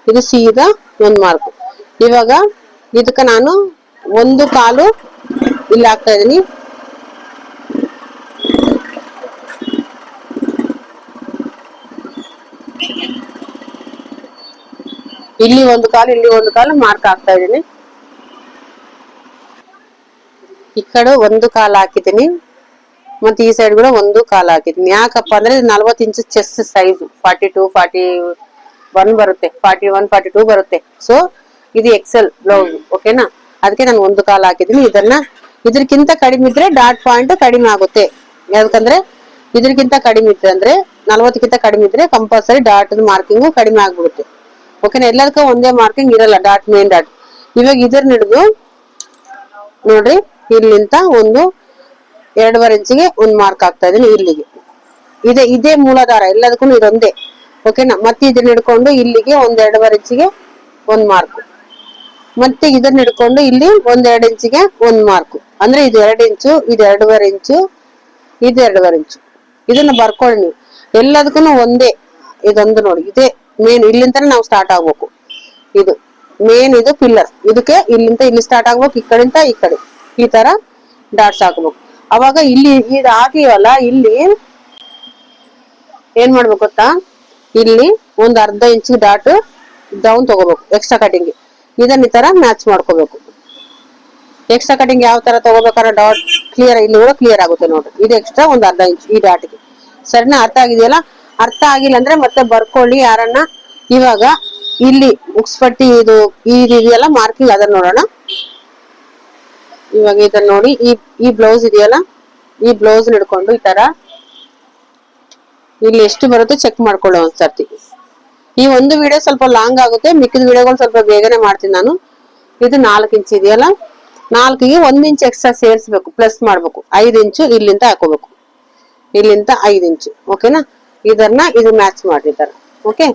ಇದು ಸೀದಾ ಒಂದು ಮಾರ್ಕ್. ಇವಾಗ ಇದಕ್ಕ ನಾನು 1 ಕಾಲು ಇಲ್ಲಿ ಹಾಕ್ತಾ ಇದೀನಿ. ಇಲ್ಲಿ 1 ಕಾಲು ಇಲ್ಲಿ 1 ಕಾಲು ಮಾರ್ಕ್ ಹಾಕ್ತಾ ಇದೀನಿ. ಈ ಕಡೆ 1 ಕಾಲು ಹಾಕಿದೀನಿ, ಮತ್ತೆ ಈ ಸೈಡ್ ಕೂಡ 1 ಕಾಲು ಹಾಕಿದೀನಿ. ಯಾಕಪ್ಪ ಅಂದ್ರೆ 40 ಇಂಚ್ ಚೆಸ್ಟ್ ಸೈಜ್ 42 41 ಬರುತ್ತೆ, 41 42 ಬರುತ್ತೆ. ಸೊ ಇದು ಎಕ್ಸೆಲ್ ಬ್ಲೌಸ್. ಓಕೆನಾ. ಅದಕ್ಕೆ ನಾನು 1 ಕಾಲು ಹಾಕಿದೀನಿ. ಇದಕ್ಕಿಂತ ಕಡಿಮೆ ಇದ್ರೆ ಡಾಟ್ ಪಾಯಿಂಟ್ ಕಡಿಮೆ ಆಗುತ್ತೆ. ಯಾಕಂದ್ರೆ ಇದಕ್ಕಿಂತ ಕಡಿಮೆ ಇದ್ರೆ ಅಂದ್ರೆ 40ಕ್ಕಿಂತ ಕಡಿಮೆ ಇದ್ರೆ ಕಂಪಲ್ಸರಿ ಡಾಟ್ ಮಾರ್ಕಿಂಗ್ ಕಡಿಮೆ ಆಗ್ಬಿಡುತ್ತೆ. ಓಕೆನಾ. ಎಲ್ಲದಕ್ಕೂ ಒಂದೇ ಮಾರ್ಕಿಂಗ್ ಇರಲ್ಲ, ಮೇನ್ ಡಾಟ್. ಇವಾಗ ಇದನ್ನ ಹಿಡಿದು ನೋಡ್ರಿ, ಇಲ್ಲಿಂದ ಒಂದು 2.5 ಇಂಚಿಗೆ ಒಂದು ಮಾರ್ಕ್ ಹಾಕ್ತಾ ಇದೀನಿ. ಇಲ್ಲಿಗೆ ಇದೇ ಮೂಲದಾರ, ಎಲ್ಲದಕ್ಕೂ ಇದೊಂದೇ. ಓಕೆನಾ. ಮತ್ತೆ ಇದನ್ನ ಹಿಡ್ಕೊಂಡು ಇಲ್ಲಿಗೆ 1.5 ಇಂಚಿಗೆ ಒಂದು ಮಾರ್ಕ್, ಮತ್ತೆ ಇದನ್ನ ಹಿಡ್ಕೊಂಡು ಇಲ್ಲಿ 1.2 ಇಂಚಿಗೆ ಒಂದು ಮಾರ್ಕ್. ಅಂದ್ರೆ ಇದು 2 ಇಂಚು, ಇದು 2.5 ಇಂಚು, ಇದು 2.5 ಇಂಚು. ಇದನ್ನ ಬರ್ಕೊಳ್ಳಿ ನೀವು. ಎಲ್ಲದಕ್ಕೂ ಒಂದೇ ಇದೊಂದು ನೋಡಿ, ಇದೇ ಮೇನ್. ಇಲ್ಲಿಂದ ನಾವು ಸ್ಟಾರ್ಟ್ ಆಗ್ಬೇಕು. ಇದು ಮೇನ್ ಇದು ಪಿಲ್ಲರ್, ಇದಕ್ಕೆ ಇಲ್ಲಿಂದ ಇಲ್ಲಿ ಸ್ಟಾರ್ಟ್ ಆಗ್ಬೇಕು, ಈ ಕಡೆಯಿಂದ ಈ ಕಡೆ ಈ ತರ ಡಾಟ್ಸ್ ಹಾಕ್ಬೇಕು. ಅವಾಗ ಇಲ್ಲಿ ಇದು ಹಾಕಿವಲ್ಲ, ಇಲ್ಲಿ ಏನ್ ಮಾಡ್ಬೇಕು ಗೊತ್ತಾ, ಇಲ್ಲಿ ಒಂದ್ ಅರ್ಧ ಇಂಚ್ ಡಾಟ್ ಡೌನ್ ತಗೋಬೇಕು ಎಕ್ಸ್ಟ್ರಾ ಕಟಿಂಗ್. ಇದನ್ನ ಈ ತರ ಮ್ಯಾಚ್ ಮಾಡ್ಕೋಬೇಕು. ಎಕ್ಸ್ಟ್ರಾ ಕಟಿಂಗ್ ಯಾವ ತರ ತಗೋಬೇಕಾದ್ರೆ ಡಾಟ್ ಕ್ಲಿಯರ್ ಇಲ್ಲಿ ಕೂಡ ಕ್ಲಿಯರ್ ಆಗುತ್ತೆ ನೋಡ್ರಿ. ಇದು ಎಕ್ಸ್ಟ್ರಾ ಒಂದ್ ಅರ್ಧ ಇಂಚ್ ಈ ಡಾಟ್ಗೆ. ಸರಿನಾ? ಅರ್ಥ ಆಗಿದೆಯಲ್ಲ? ಅರ್ಥ ಆಗಿಲ್ಲ ಅಂದ್ರೆ ಮತ್ತೆ ಬರ್ಕೊಳ್ಳಿ ಯಾರನ್ನ. ಇವಾಗ ಇಲ್ಲಿ ಉಕ್ಸ್ಪಟ್ಟಿ ಇದು ಇದೆಯಲ್ಲ ಮಾರ್ಕಿಂಗ್, ಅದನ್ನ ನೋಡೋಣ. ಇವಾಗ ಇದನ್ನ ನೋಡಿ, ಈ ಬ್ಲೌಸ್ ಇದೆಯಲ್ಲ, ಈ ಬ್ಲೌಸ್ ಹಿಡ್ಕೊಂಡು ಈ ತರ ಇಲ್ಲಿ ಎಷ್ಟು ಬರುತ್ತೆ ಚೆಕ್ ಮಾಡ್ಕೊಳ್ಳೋ ಒಂದ್ಸರ್ತಿ. ಈ ಒಂದು ವಿಡಿಯೋ ಸ್ವಲ್ಪ ಲಾಂಗ್ ಆಗುತ್ತೆ, ಮಿಕ್ಕಿದ ವಿಡಿಯೋಗಳು ಸ್ವಲ್ಪ ಬೇಗನೆ ಮಾಡ್ತೀನಿ ನಾನು. ಇದು 4 ಇಂಚ್ ಇದೆಯಲ್ಲ, 4ಗೆ 1 ಇಂಚ್ ಎಕ್ಸ್ಟ್ರಾ ಸೇರಿಸ್ಬೇಕು, ಪ್ಲಸ್ ಮಾಡ್ಬೇಕು. 5 ಇಂಚು ಇಲ್ಲಿಂದ ಹಾಕೋಬೇಕು, ಇಲ್ಲಿಂದ 5 ಇಂಚು. ಓಕೆನಾ? ಇದು ಮ್ಯಾಚ್ ಮಾಡಿರ್ತಾರೆ. ಓಕೆ,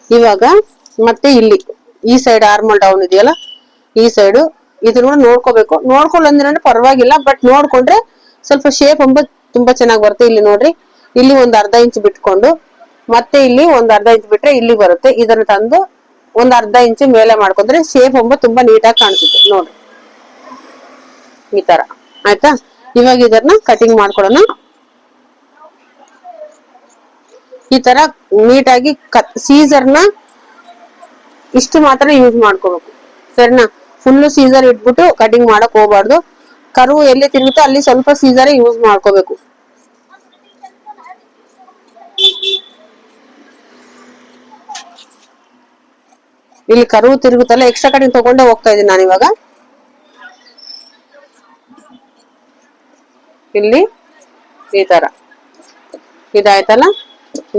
ಇವಾಗ ಮತ್ತೆ ಇಲ್ಲಿ ಈ ಸೈಡ್ ಆರ್ಮಲ್ ಡೌನ್ ಇದೆಯಲ್ಲ, ಈ ಸೈಡ್ ಇದನ್ನ ನೋಡ್ಕೋಬೇಕು. ನೋಡ್ಕೊಳ್ಳಂದ್ರೆ ಪರವಾಗಿಲ್ಲ, ಬಟ್ ನೋಡ್ಕೊಂಡ್ರೆ ಸ್ವಲ್ಪ ಶೇಪ್ ತುಂಬಾ ಚೆನ್ನಾಗಿ ಬರುತ್ತೆ. ಇಲ್ಲಿ ನೋಡ್ರಿ, ಇಲ್ಲಿ ಒಂದ್ ಅರ್ಧ ಇಂಚ್ ಬಿಟ್ಕೊಂಡು ಮತ್ತೆ ಇಲ್ಲಿ ಒಂದ್ ಅರ್ಧ ಇಂಚ್ ಬಿಟ್ರೆ ಇಲ್ಲಿ ಬರುತ್ತೆ. ಇದನ್ನ ತಂದು ಒಂದ್ ಅರ್ಧ ಇಂಚು ಮೇಲೆ ಮಾಡ್ಕೊಂಡ್ರೆ ಶೇಪ್ ತುಂಬಾ ನೀಟಾಗಿ ಕಾಣಿಸುತ್ತೆ ನೋಡ್ರಿ, ಈ ತರ. ಆಯ್ತಾ? ಇವಾಗ ಇದನ್ನ ಕಟಿಂಗ್ ಮಾಡ್ಕೊಳ್ಳೋಣ. ಈ ತರ ನೀಟಾಗಿ ಸೀಸರ್ನ ಇಷ್ಟು ಮಾತ್ರ ಯೂಸ್ ಮಾಡ್ಕೋಬೇಕು. ಸರಿನಾ? ಫುಲ್ ಸೀಸರ್ ಇಟ್ಬಿಟ್ಟು ಕಟಿಂಗ್ ಮಾಡಕ್ ಹೋಗ್ಬಾರ್ದು. ಕರ್ವ್ ಎಲ್ಲಿ ತಿರುಗುತ್ತೋ ಅಲ್ಲಿ ಸ್ವಲ್ಪ ಸೀಸರ್ ಯೂಸ್ ಮಾಡ್ಕೋಬೇಕು. ಇಲ್ಲಿ ಕರ್ವ್ ತಿರುಗುತ್ತಲ್ಲ, ಎಕ್ಸ್ಟ್ರಾ ಕಟಿಂಗ್ ತಗೊಂಡೇ ಹೋಗ್ತಾ ಇದೀನಿ ನಾನು ಇವಾಗ. ಇಲ್ಲಿ ಈ ತರ ಇದಾಯ್ತಲ್ಲ,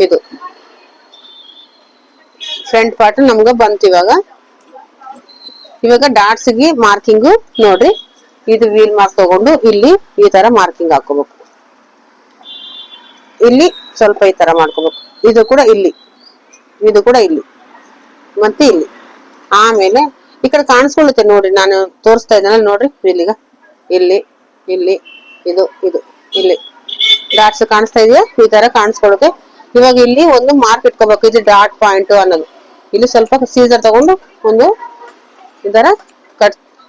ಇದು ಫ್ರಂಟ್ ಪಾರ್ಟ್ ನಮ್ಗ ಬಂತು. ಇವಾಗ ಡಾಟ್ಸ್ ಗೆ ಮಾರ್ಕಿಂಗ್ ನೋಡ್ರಿ, ಇದು ವೀಲ್ ಮಾರ್ಕ್ ತಗೊಂಡು ಇಲ್ಲಿ ಈ ತರ ಮಾರ್ಕಿಂಗ್ ಹಾಕೋಬೇಕು. ಇಲ್ಲಿ ಸ್ವಲ್ಪ ಈ ತರ ಮಾಡ್ಕೋಬೇಕು. ಇದು ಕೂಡ ಇಲ್ಲಿ, ಇದು ಕೂಡ ಇಲ್ಲಿ, ಮತ್ತೆ ಇಲ್ಲಿ. ಆಮೇಲೆ ಈ ಕಡೆ ಕಾಣಿಸ್ಕೊಳ್ಳುತ್ತೆ ನೋಡ್ರಿ, ನಾನು ತೋರಿಸ್ತಾ ಇದ್ದೇನೆ ನೋಡ್ರಿ. ಇಲ್ಲಿಗ ಇಲ್ಲಿ ಇಲ್ಲಿ ಇದು ಇಲ್ಲಿ ಡಾಟ್ಸ್ ಕಾಣಿಸ್ತಾ ಇದೆಯಾ? ಈ ತರ ಕಾಣಿಸ್ಕೊಳ್ಳುತ್ತೆ. ಇವಾಗ ಇಲ್ಲಿ ಒಂದು ಮಾರ್ಕ್ ಇಟ್ಕೋಬೇಕು, ಇದು ಡಾಟ್ ಪಾಯಿಂಟ್ ಅನ್ನೋದು. ಇಲ್ಲಿ ಸ್ವಲ್ಪ ಸೀಸರ್ ತಗೊಂಡು ಒಂದು ಈ ತರ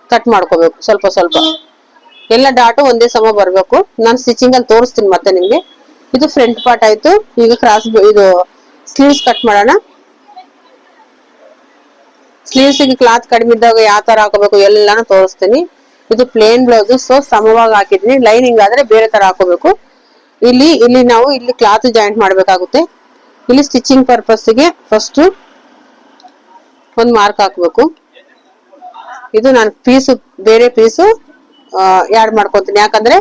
ಕಟ್ ಮಾಡ್ಕೋಬೇಕು, ಸ್ವಲ್ಪ ಸ್ವಲ್ಪ. ಎಲ್ಲ ಡಾಟು ಒಂದೇ ಸಮ ಬರ್ಬೇಕು. ನಾನು ಸ್ಟಿಚಿಂಗ್ ಅಲ್ಲಿ ತೋರಿಸ್ತೀನಿ ಮತ್ತೆ ನಿಮ್ಗೆ. ಇದು ಫ್ರಂಟ್ ಪಾರ್ಟ್ ಆಯ್ತು. ಈಗ ಇದು ಸ್ಲೀವ್ಸ್ ಕಟ್ ಮಾಡೋಣ. ಸ್ಲೀವ್ಸ್ ಗೆ ಕ್ಲಾತ್ ಕಡಿಮೆ ಇದ್ದಾಗ ಯಾವ ತರ ಹಾಕೋಬೇಕು ಎಲ್ಲಾನು ತೋರಿಸ್ತೀನಿ. ಇದು ಪ್ಲೇನ್ ಬ್ಲೌಸ್, ಸೊ ಸಮವಾಗಿ ಹಾಕಿದೀನಿ. ಲೈನಿಂಗ್ ಆದ್ರೆ ಬೇರೆ ತರ ಹಾಕೋಬೇಕು. ಇಲ್ಲಿ ನಾವು ಇಲ್ಲಿ ಕ್ಲಾತ್ ಜಾಯಿಂಟ್ ಮಾಡ್ಬೇಕಾಗುತ್ತೆ. ಇಲ್ಲಿ ಸ್ಟಿಚಿಂಗ್ ಪರ್ಪಸ್ ಗೆ ಫಸ್ಟ್ ಒಂದು ಮಾರ್ಕ್ ಹಾಕ್ಬೇಕು. ಇದು ನಾನು ಬೇರೆ ಪೀಸು ಆಡ್ ಮಾಡ್ಕೊಂತೀನಿ, ಯಾಕಂದ್ರೆ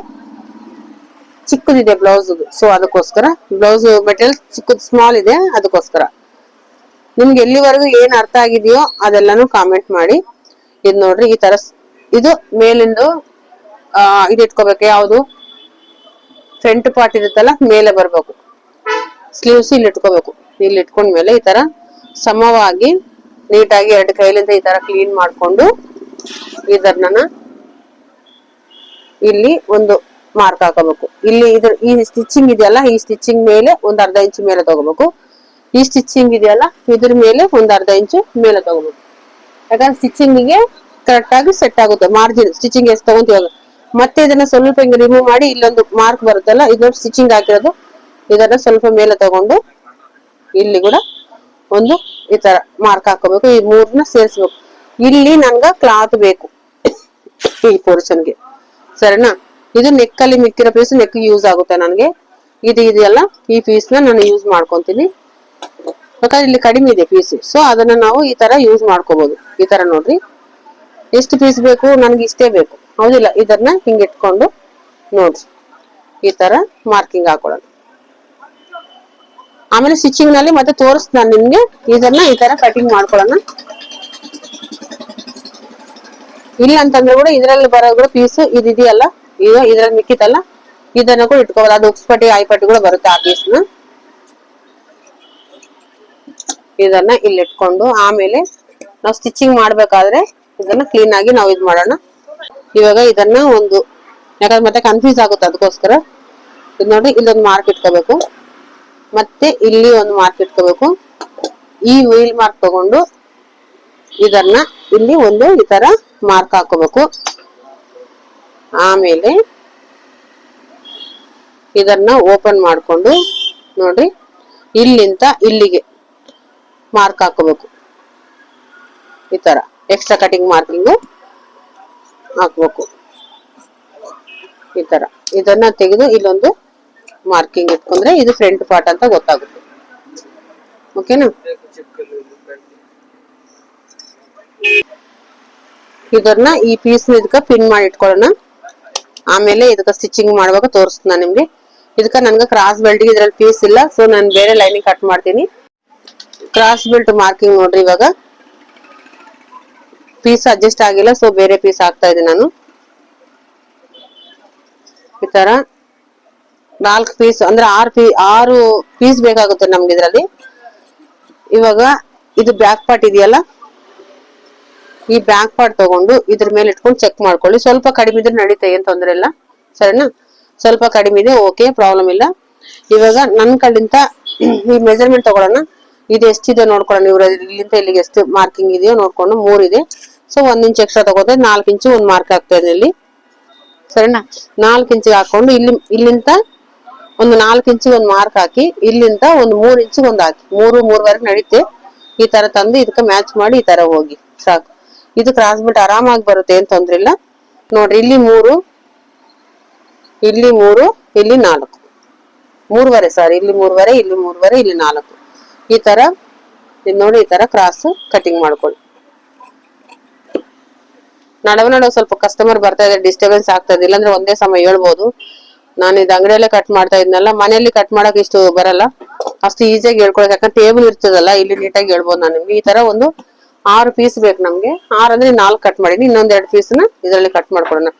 ಚಿಕ್ಕದಿದೆ ಬ್ಲೌಸ್, ಸೊ ಅದಕ್ಕೋಸ್ಕರ. ಬ್ಲೌಸ್ ಮೆಟೀರಿಯಲ್ ಚಿಕ್ಕದ್ ಸ್ಮಾಲ್ ಇದೆ, ಅದಕ್ಕೋಸ್ಕರ. ನಿಮ್ಗೆ ಎಲ್ಲಿವರೆಗೂ ಏನ್ ಅರ್ಥ ಆಗಿದೆಯೋ ಅದೆಲ್ಲಾನು ಕಾಮೆಂಟ್ ಮಾಡಿ. ಇದು ನೋಡ್ರಿ, ಈ ತರ ಇದು ಮೇಲಿಂದು ಇದು ಇಟ್ಕೋಬೇಕು. ಯಾವುದು ಫ್ರಂಟ್ ಪಾರ್ಟ್ ಇರುತ್ತಲ್ಲ, ಮೇಲೆ ಬರ್ಬೇಕು. ಸ್ಲೀವ್ಸ್ ಇಲ್ಲಿ ಇಟ್ಕೋಬೇಕು. ಇಲ್ಲಿ ಇಟ್ಕೊಂಡ್ಮೇಲೆ ಈ ತರ ಸಮವಾಗಿ ನೀಟಾಗಿ 2 ಕೈಲಿಂದ ಈ ತರ ಕ್ಲೀನ್ ಮಾಡ್ಕೊಂಡು ಇದನ್ನ ಇಲ್ಲಿ ಒಂದು ಮಾರ್ಕ್ ಹಾಕೋಬೇಕು. ಇಲ್ಲಿ ಈ ಸ್ಟಿಚಿಂಗ್ ಇದೆಯಲ್ಲ, ಈ ಸ್ಟಿಚಿಂಗ್ ಮೇಲೆ ಒಂದ್ ಅರ್ಧ ಇಂಚ್ ಮೇಲೆ ತಗೋಬೇಕು. ಈ ಸ್ಟಿಚಿಂಗ್ ಇದೆಯಲ್ಲ, ಇದ್ರ ಮೇಲೆ ಒಂದ್ ಅರ್ಧ ಇಂಚು ಮೇಲೆ ತಗೋಬೇಕು. ಯಾಕಂದ್ರೆ ಸ್ಟಿಚಿಂಗ್ ಗೆ ಕರೆಕ್ಟ್ ಆಗಿ ಸೆಟ್ ಆಗುತ್ತೆ. ಮಾರ್ಜಿನ್ ಸ್ಟಿಚಿಂಗ್ ಎಷ್ಟು ತಗೊಂತೀವಾಗ ಮತ್ತೆ ಇದನ್ನ ಸ್ವಲ್ಪ ಹಿಂಗೆ ರಿಮೂವ್ ಮಾಡಿ ಇಲ್ಲೊಂದು ಮಾರ್ಕ್ ಬರುತ್ತಲ್ಲ, ಇದು ಸ್ಟಿಚಿಂಗ್ ಹಾಕಿರೋದು. ಇದನ್ನ ಸ್ವಲ್ಪ ಮೇಲೆ ತಗೊಂಡು ಇಲ್ಲಿ ಕೂಡ ಒಂದು ಈ ತರ ಮಾರ್ಕ್ ಹಾಕೋಬೇಕು. ಈ 3ನ ಸೇರಿಸ್ಬೇಕು. ಇಲ್ಲಿ ನನ್ಗ ಕ್ಲಾತ್ ಬೇಕು ಈ ಪೋರ್ಷನ್ಗೆ. ಸರಿನಾ? ಇದು ನೆಕ್ ಅಲ್ಲಿ ಮಿಕ್ಕಿರೋ ಪೀಸ್ ನೆಕ್ ಯೂಸ್ ಆಗುತ್ತೆ ನನ್ಗೆ. ಇದು ಇದೆಯಲ್ಲ, ಈ ಪೀಸ್ ನಾನು ಯೂಸ್ ಮಾಡ್ಕೊಂತೀನಿ. ಯಾಕಂದ್ರೆ ಇಲ್ಲಿ ಕಡಿಮೆ ಇದೆ ಪೀಸ್, ಸೊ ಅದನ್ನ ನಾವು ಈ ತರ ಯೂಸ್ ಮಾಡ್ಕೋಬಹುದು. ಈ ತರ ನೋಡ್ರಿ, ಎಷ್ಟು ಪೀಸ್ ಬೇಕು ನನ್ಗೆ ಇಷ್ಟೇ ಬೇಕು, ಹೌದಿಲ್ಲ? ಇದನ್ನ ಹಿಂಗ್ ಇಟ್ಕೊಂಡು ನೋಡ್ರಿ ಈ ತರ ಮಾರ್ಕಿಂಗ್ ಹಾಕೊಳ್ಳೋಣ. ಆಮೇಲೆ ಸ್ಟಿಚಿಂಗ್ ನಲ್ಲಿ ಮತ್ತೆ ತೋರಿಸ್ತಾನೆ ನಿಮ್ಗೆ. ಇದನ್ನ ಈ ತರ ಕಟಿಂಗ್ ಮಾಡ್ಕೊಳ್ಳೋಣ. ಇಲ್ಲ ಅಂತಂದ್ರೆ ಕೂಡ ಇದ್ರಲ್ಲಿ ಬರೋ ಪೀಸ್ ಇದೆಯಲ್ಲ, ಇದ್ರಲ್ಲಿ ಮಿಕ್ಕಿತಲ್ಲ, ಇದನ್ನ ಕೂಡ ಇಟ್ಕೋಬಹುದು. ಅದು ಉಕ್ಸ್ಪಟ್ಟಿ ಆಯ್ಪಟ್ಟಿ ಕೂಡ ಬರುತ್ತೆ ಆ ಪೀಸ್ನ. ಇದನ್ನ ಇಲ್ಲಿ ಇಟ್ಕೊಂಡು ಆಮೇಲೆ ನಾವು ಸ್ಟಿಚಿಂಗ್ ಮಾಡ್ಬೇಕಾದ್ರೆ ಇದನ್ನ ಕ್ಲೀನ್ ಆಗಿ ನಾವು ಇದ್ ಮಾಡೋಣ. ಇವಾಗ ಇದನ್ನ ಒಂದು, ಯಾಕಂದ್ರೆ ಮತ್ತೆ ಕನ್ಫ್ಯೂಸ್ ಆಗುತ್ತೆ, ಅದಕ್ಕೋಸ್ಕರ ಇದು ನೋಡಿ, ಇಲ್ಲೊಂದು ಮಾರ್ಕ್ ಇಟ್ಕೋಬೇಕು. ಮತ್ತೆ ಇಲ್ಲಿ ಒಂದು ಮಾರ್ಕ್ ಇಟ್ಕೋಬೇಕು. ಈ ವೀಲ್ ಮಾರ್ಕ್ ತಗೊಂಡು ಇದನ್ನ ಇಲ್ಲಿ ಒಂದು ಈ ತರ ಮಾರ್ಕ್ ಹಾಕೋಬೇಕು. ಆಮೇಲೆ ಇದನ್ನ ಓಪನ್ ಮಾಡ್ಕೊಂಡು ನೋಡ್ರಿ ಇಲ್ಲಿಂದ ಇಲ್ಲಿಗೆ ಮಾರ್ಕ್ ಹಾಕೋಬೇಕು. ಈ ತರ ಎಕ್ಸ್ಟ್ರಾ ಕಟಿಂಗ್ ಮಾರ್ಕಿಂಗ್ ಹಾಕ್ಬೇಕು. ಈ ತರ ಇದನ್ನ ತೆಗೆದು ಇಲ್ಲೊಂದು ಮಾರ್ಕಿಂಗ್ ಇಟ್ಕೊಂಡ್ರೆ ಇದು ಫ್ರಂಟ್ ಪಾರ್ಟ್ ಅಂತ ಗೊತ್ತಾಗುತ್ತೆ. ಓಕೆನಾ? ಇದನ್ನ ಈ ಪೀಸ್ ಇದಕ್ಕ ಪಿನ್ ಮಾಡಿ ಇಟ್ಕೊಳ್ಳೋಣ. ಆಮೇಲೆ ಇದಕ್ಕ ಸ್ಟಿಚಿಂಗ್ ಮಾಡುವಾಗ ತೋರಿಸ್ತೀನಿ ನಿಮ್ಗೆ. ಇದಕ್ಕ ನನ್ಗೆ ಕ್ರಾಸ್ ಬೆಲ್ಟ್ ಇದ್ರಲ್ಲಿ ಪೀಸ್ ಇಲ್ಲ, ಸೊ ನಾನು ಬೇರೆ ಲೈನಿಂಗ್ ಕಟ್ ಮಾಡ್ತೀನಿ. ಕ್ರಾಸ್ ಬೆಲ್ಟ್ ಮಾರ್ಕಿಂಗ್ ನೋಡ್ರಿ, ಇವಾಗ ಪೀಸ್ ಅಡ್ಜಸ್ಟ್ ಆಗಿಲ್ಲ, ಸೊ ಬೇರೆ ಪೀಸ್ ಹಾಕ್ತಾ ಇದ್ದೀನಿ ನಾನು. ಈ ತರ 4 ಪೀಸ್ ಅಂದ್ರೆ 6 ಪೀಸ್ ಬೇಕಾಗುತ್ತೆ ನಮ್ಗೆ ಇದ್ರಲ್ಲಿ. ಇವಾಗ ಇದು ಬ್ಯಾಕ್ ಪಾರ್ಟ್ ಇದೆಯಲ್ಲ, ಈ ಬ್ಯಾಕ್ ಪಾರ್ಟ್ ತಗೊಂಡು ಇದ್ರ ಮೇಲೆ ಇಟ್ಕೊಂಡು ಚೆಕ್ ಮಾಡ್ಕೊಳ್ಳಿ. ಸ್ವಲ್ಪ ಕಡಿಮೆ ಇದ್ರೆ ನಡೀತಾ, ಏನ್ ತೊಂದ್ರೆ ಇಲ್ಲ, ಸರಿನಾ? ಸ್ವಲ್ಪ ಕಡಿಮೆ ಇದೆ, ಓಕೆ, ಪ್ರಾಬ್ಲಮ್ ಇಲ್ಲ. ಇವಾಗ ನನ್ ಕಡೆಯಿಂದ ಈ ಮೆಜರ್ಮೆಂಟ್ ತಗೊಳ್ಳೋಣ. ಇದು ಎಷ್ಟಿದೆ ನೋಡ್ಕೊಳ್ಳೋಣ. ಇವ್ರ ಇಲ್ಲಿಂದ ಇಲ್ಲಿಗೆ ಎಷ್ಟು ಮಾರ್ಕಿಂಗ್ ಇದೆಯೋ ನೋಡ್ಕೊಂಡು 3 ಇದೆ, ಸೊ 1 ಇಂಚ್ ಎಕ್ಸ್ಟ್ರಾ ತಗೋದ್ರೆ 4 ಇಂಚು ಒಂದು ಮಾರ್ಕ್ ಆಗ್ತಾ ಇದೆ ಇಲ್ಲಿ, ಸರಿನಾ? 4 ಇಂಚಿಗೆ ಹಾಕೊಂಡು ಇಲ್ಲಿಂದ ಒಂದು 4 ಇಂಚಿಗೆ ಒಂದು ಮಾರ್ಕ್ ಹಾಕಿ, ಇಲ್ಲಿಂದ ಒಂದು 3 ಇಂಚಿಗೆ ಒಂದು ಹಾಕಿ, 3-3ವರೆಗೆ ನಡೀತೆ. ಈ ತರ ತಂದು ಇದಕ್ಕೆ ಮ್ಯಾಚ್ ಮಾಡಿ ಈ ತರ ಹೋಗಿ ಸಾಕು. ಇದು ಕ್ರಾಸ್ ಬಿಟ್ ಆರಾಮಾಗಿ ಬರುತ್ತೆ, ಏನ್ ತೊಂದ್ರೆ ಇಲ್ಲ. ನೋಡ್ರಿ ಇಲ್ಲಿ 3, ಇಲ್ಲಿ 3, ಇಲ್ಲಿ 4, 3ವರೆ, ಸಾರಿ, ಇಲ್ಲಿ 3ವರೆ, ಇಲ್ಲಿ 3ವರೆ, ಇಲ್ಲಿ 4. ಈ ತರ ನೋಡಿ, ಈ ತರ ಕ್ರಾಸ್ ಕಟಿಂಗ್ ಮಾಡ್ಕೊಳ್ಳಿ. ನಡುವೆ ಸ್ವಲ್ಪ ಕಸ್ಟಮರ್ ಬರ್ತಾ ಇದೆ, ಡಿಸ್ಟರ್ಬೆನ್ಸ್ ಆಗ್ತಾ ಇದೆ. ಇಲ್ಲಾಂದ್ರೆ ಒಂದೇ ಸಮಯ ಹೇಳ್ಬೋದು. ನಾನು ಇದು ಅಂಗಡಿಯಲ್ಲೇ ಕಟ್ ಮಾಡ್ತಾ ಇದ್ನಲ್ಲ, ಮನೆಯಲ್ಲಿ ಕಟ್ ಮಾಡಕ್ ಇಷ್ಟು ಬರಲ್ಲ, ಅಷ್ಟು ಈಸಿಯಾಗಿ ಹೇಳ್ಕೊಳಕ್. ಯಾಕಂದ್ರೆ ಟೇಬಲ್ ಇರ್ತದಲ್ಲ, ಇಲ್ಲಿ ನೀಟಾಗಿ ಹೇಳ್ಬೋದು ನಾನು ನಿಮ್ಗೆ. ಈ ತರ ಒಂದು 6 ಪೀಸ್ ಬೇಕು ನಮ್ಗೆ. 6 ಅಂದ್ರೆ 4 ಕಟ್ ಮಾಡಿನಿ, ಇನ್ನೊಂದ್ 2 ಪೀಸ್ ನ ಇದರಲ್ಲಿ ಕಟ್ ಮಾಡ್ಕೊಡೋಣ.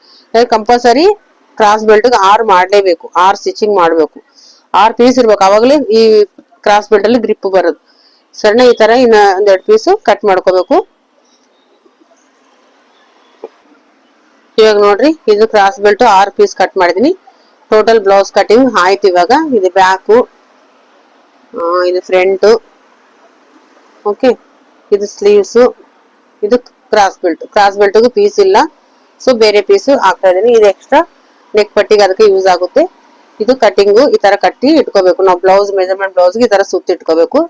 ಕಂಪಲ್ಸರಿ ಕ್ರಾಸ್ ಬೆಲ್ಟ್ 6 ಮಾಡ್ಲೇಬೇಕು, 6 ಸ್ಟಿಚಿಂಗ್ ಮಾಡ್ಬೇಕು, 6 ಪೀಸ್ ಇರ್ಬೇಕು, ಅವಾಗಲೇ ಈ ಕ್ರಾಸ್ ಬೆಲ್ಟ್ ಅಲ್ಲಿ ಗ್ರಿಪ್ ಬರೋದು. ಸಣ್ಣ ಈ ತರ ಇನ್ನ ಒಂದ್ 2 ಪೀಸ್ ಕಟ್ ಮಾಡ್ಕೋಬೇಕು. ಇವಾಗ ನೋಡ್ರಿ, ಇದು ಕ್ರಾಸ್ ಬೆಲ್ಟ್ 6 ಪೀಸ್ ಕಟ್ ಮಾಡಿದೀನಿ. ಟೋಟಲ್ ಬ್ಲೌಸ್ ಕಟಿಂಗ್ ಆಯ್ತು. ಇವಾಗ ಇದು ಬ್ಯಾಕು, ಇದು ಫ್ರಂಟ್, ಓಕೆ, ಇದು ಸ್ಲೀವ್ಸ್, ಇದು ಕ್ರಾಸ್ ಬೆಲ್ಟ್. ಕ್ರಾಸ್ ಬೆಲ್ಟ್ಗೂ ಪೀಸ್ ಇಲ್ಲ, ಸೊ ಬೇರೆ ಪೀಸ್ ಹಾಕ್ತಾ ಇದೀನಿ. ಇದು ಎಕ್ಸ್ಟ್ರಾ ನೆಕ್ ಪಟ್ಟಿಗೆ ಅದಕ್ಕೆ ಯೂಸ್ ಆಗುತ್ತೆ. ಇದು ಕಟಿಂಗು ಈ ತರ ಕಟ್ಟಿ ಇಟ್ಕೋಬೇಕು ನಾವು. ಬ್ಲೌಸ್ ಮೆಜರ್ಮೆಂಟ್ ಬ್ಲೌಸ್ಗೆ ಈ ತರ ಸುತ್ತಿ ಇಟ್ಕೋಬೇಕು.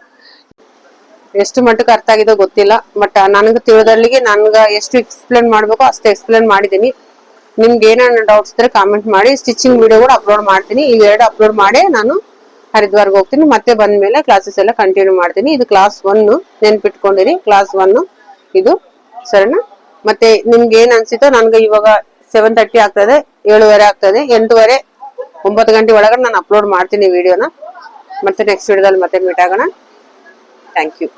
ಎಷ್ಟು ಮಟ್ಟಕ್ಕೆ ಅರ್ಥ ಆಗಿದೆ ಗೊತ್ತಿಲ್ಲ, ಬಟ್ ನನಗೆ ತಿಳಿದಲ್ಲಿಗೆ ನನ್ಗ ಎಷ್ಟು ಎಕ್ಸ್ಪ್ಲೇನ್ ಮಾಡ್ಬೇಕು ಅಷ್ಟು ಎಕ್ಸ್ಪ್ಲೇನ್ ಮಾಡಿದೀನಿ. ನಿಮ್ಗೆ ಏನಾನ ಡೌಟ್ಸ್ ಇದ್ರೆ ಕಾಮೆಂಟ್ ಮಾಡಿ. ಸ್ಟಿಚಿಂಗ್ ವಿಡಿಯೋ ಕೂಡ ಅಪ್ಲೋಡ್ ಮಾಡ್ತೀನಿ. ಇವೆರಡು ಅಪ್ಲೋಡ್ ಮಾಡಿ ನಾನು ಹರಿದ್ವಾರ್ಗೆ ಹೋಗ್ತೀನಿ. ಮತ್ತೆ ಬಂದ್ಮೇಲೆ ಕ್ಲಾಸಸ್ ಎಲ್ಲ ಕಂಟಿನ್ಯೂ ಮಾಡ್ತೀನಿ. ಇದು ಕ್ಲಾಸ್ 1, ನೆನ್ಪಿಟ್ಕೊಂಡಿರಿ, ಕ್ಲಾಸ್ 1 ಇದು, ಸರಿನಾ? ಮತ್ತೆ ನಿಮ್ಗೆ ಏನ್ ಅನ್ಸಿತೋ, ನನ್ಗೆ ಇವಾಗ 7:30 ಆಗ್ತದೆ, 7:15 ಆಗ್ತದೆ, 8:30, 9 ಗಂಟೆ ಒಳಗಡೆ ನಾನು ಅಪ್ಲೋಡ್ ಮಾಡ್ತೀನಿ ವಿಡಿಯೋನ. ಮತ್ತೆ ನೆಕ್ಸ್ಟ್ ವಿಡಿಯೋದಲ್ಲಿ ಮತ್ತೆ ಮೀಟ್ ಆಗೋಣ. Thank you.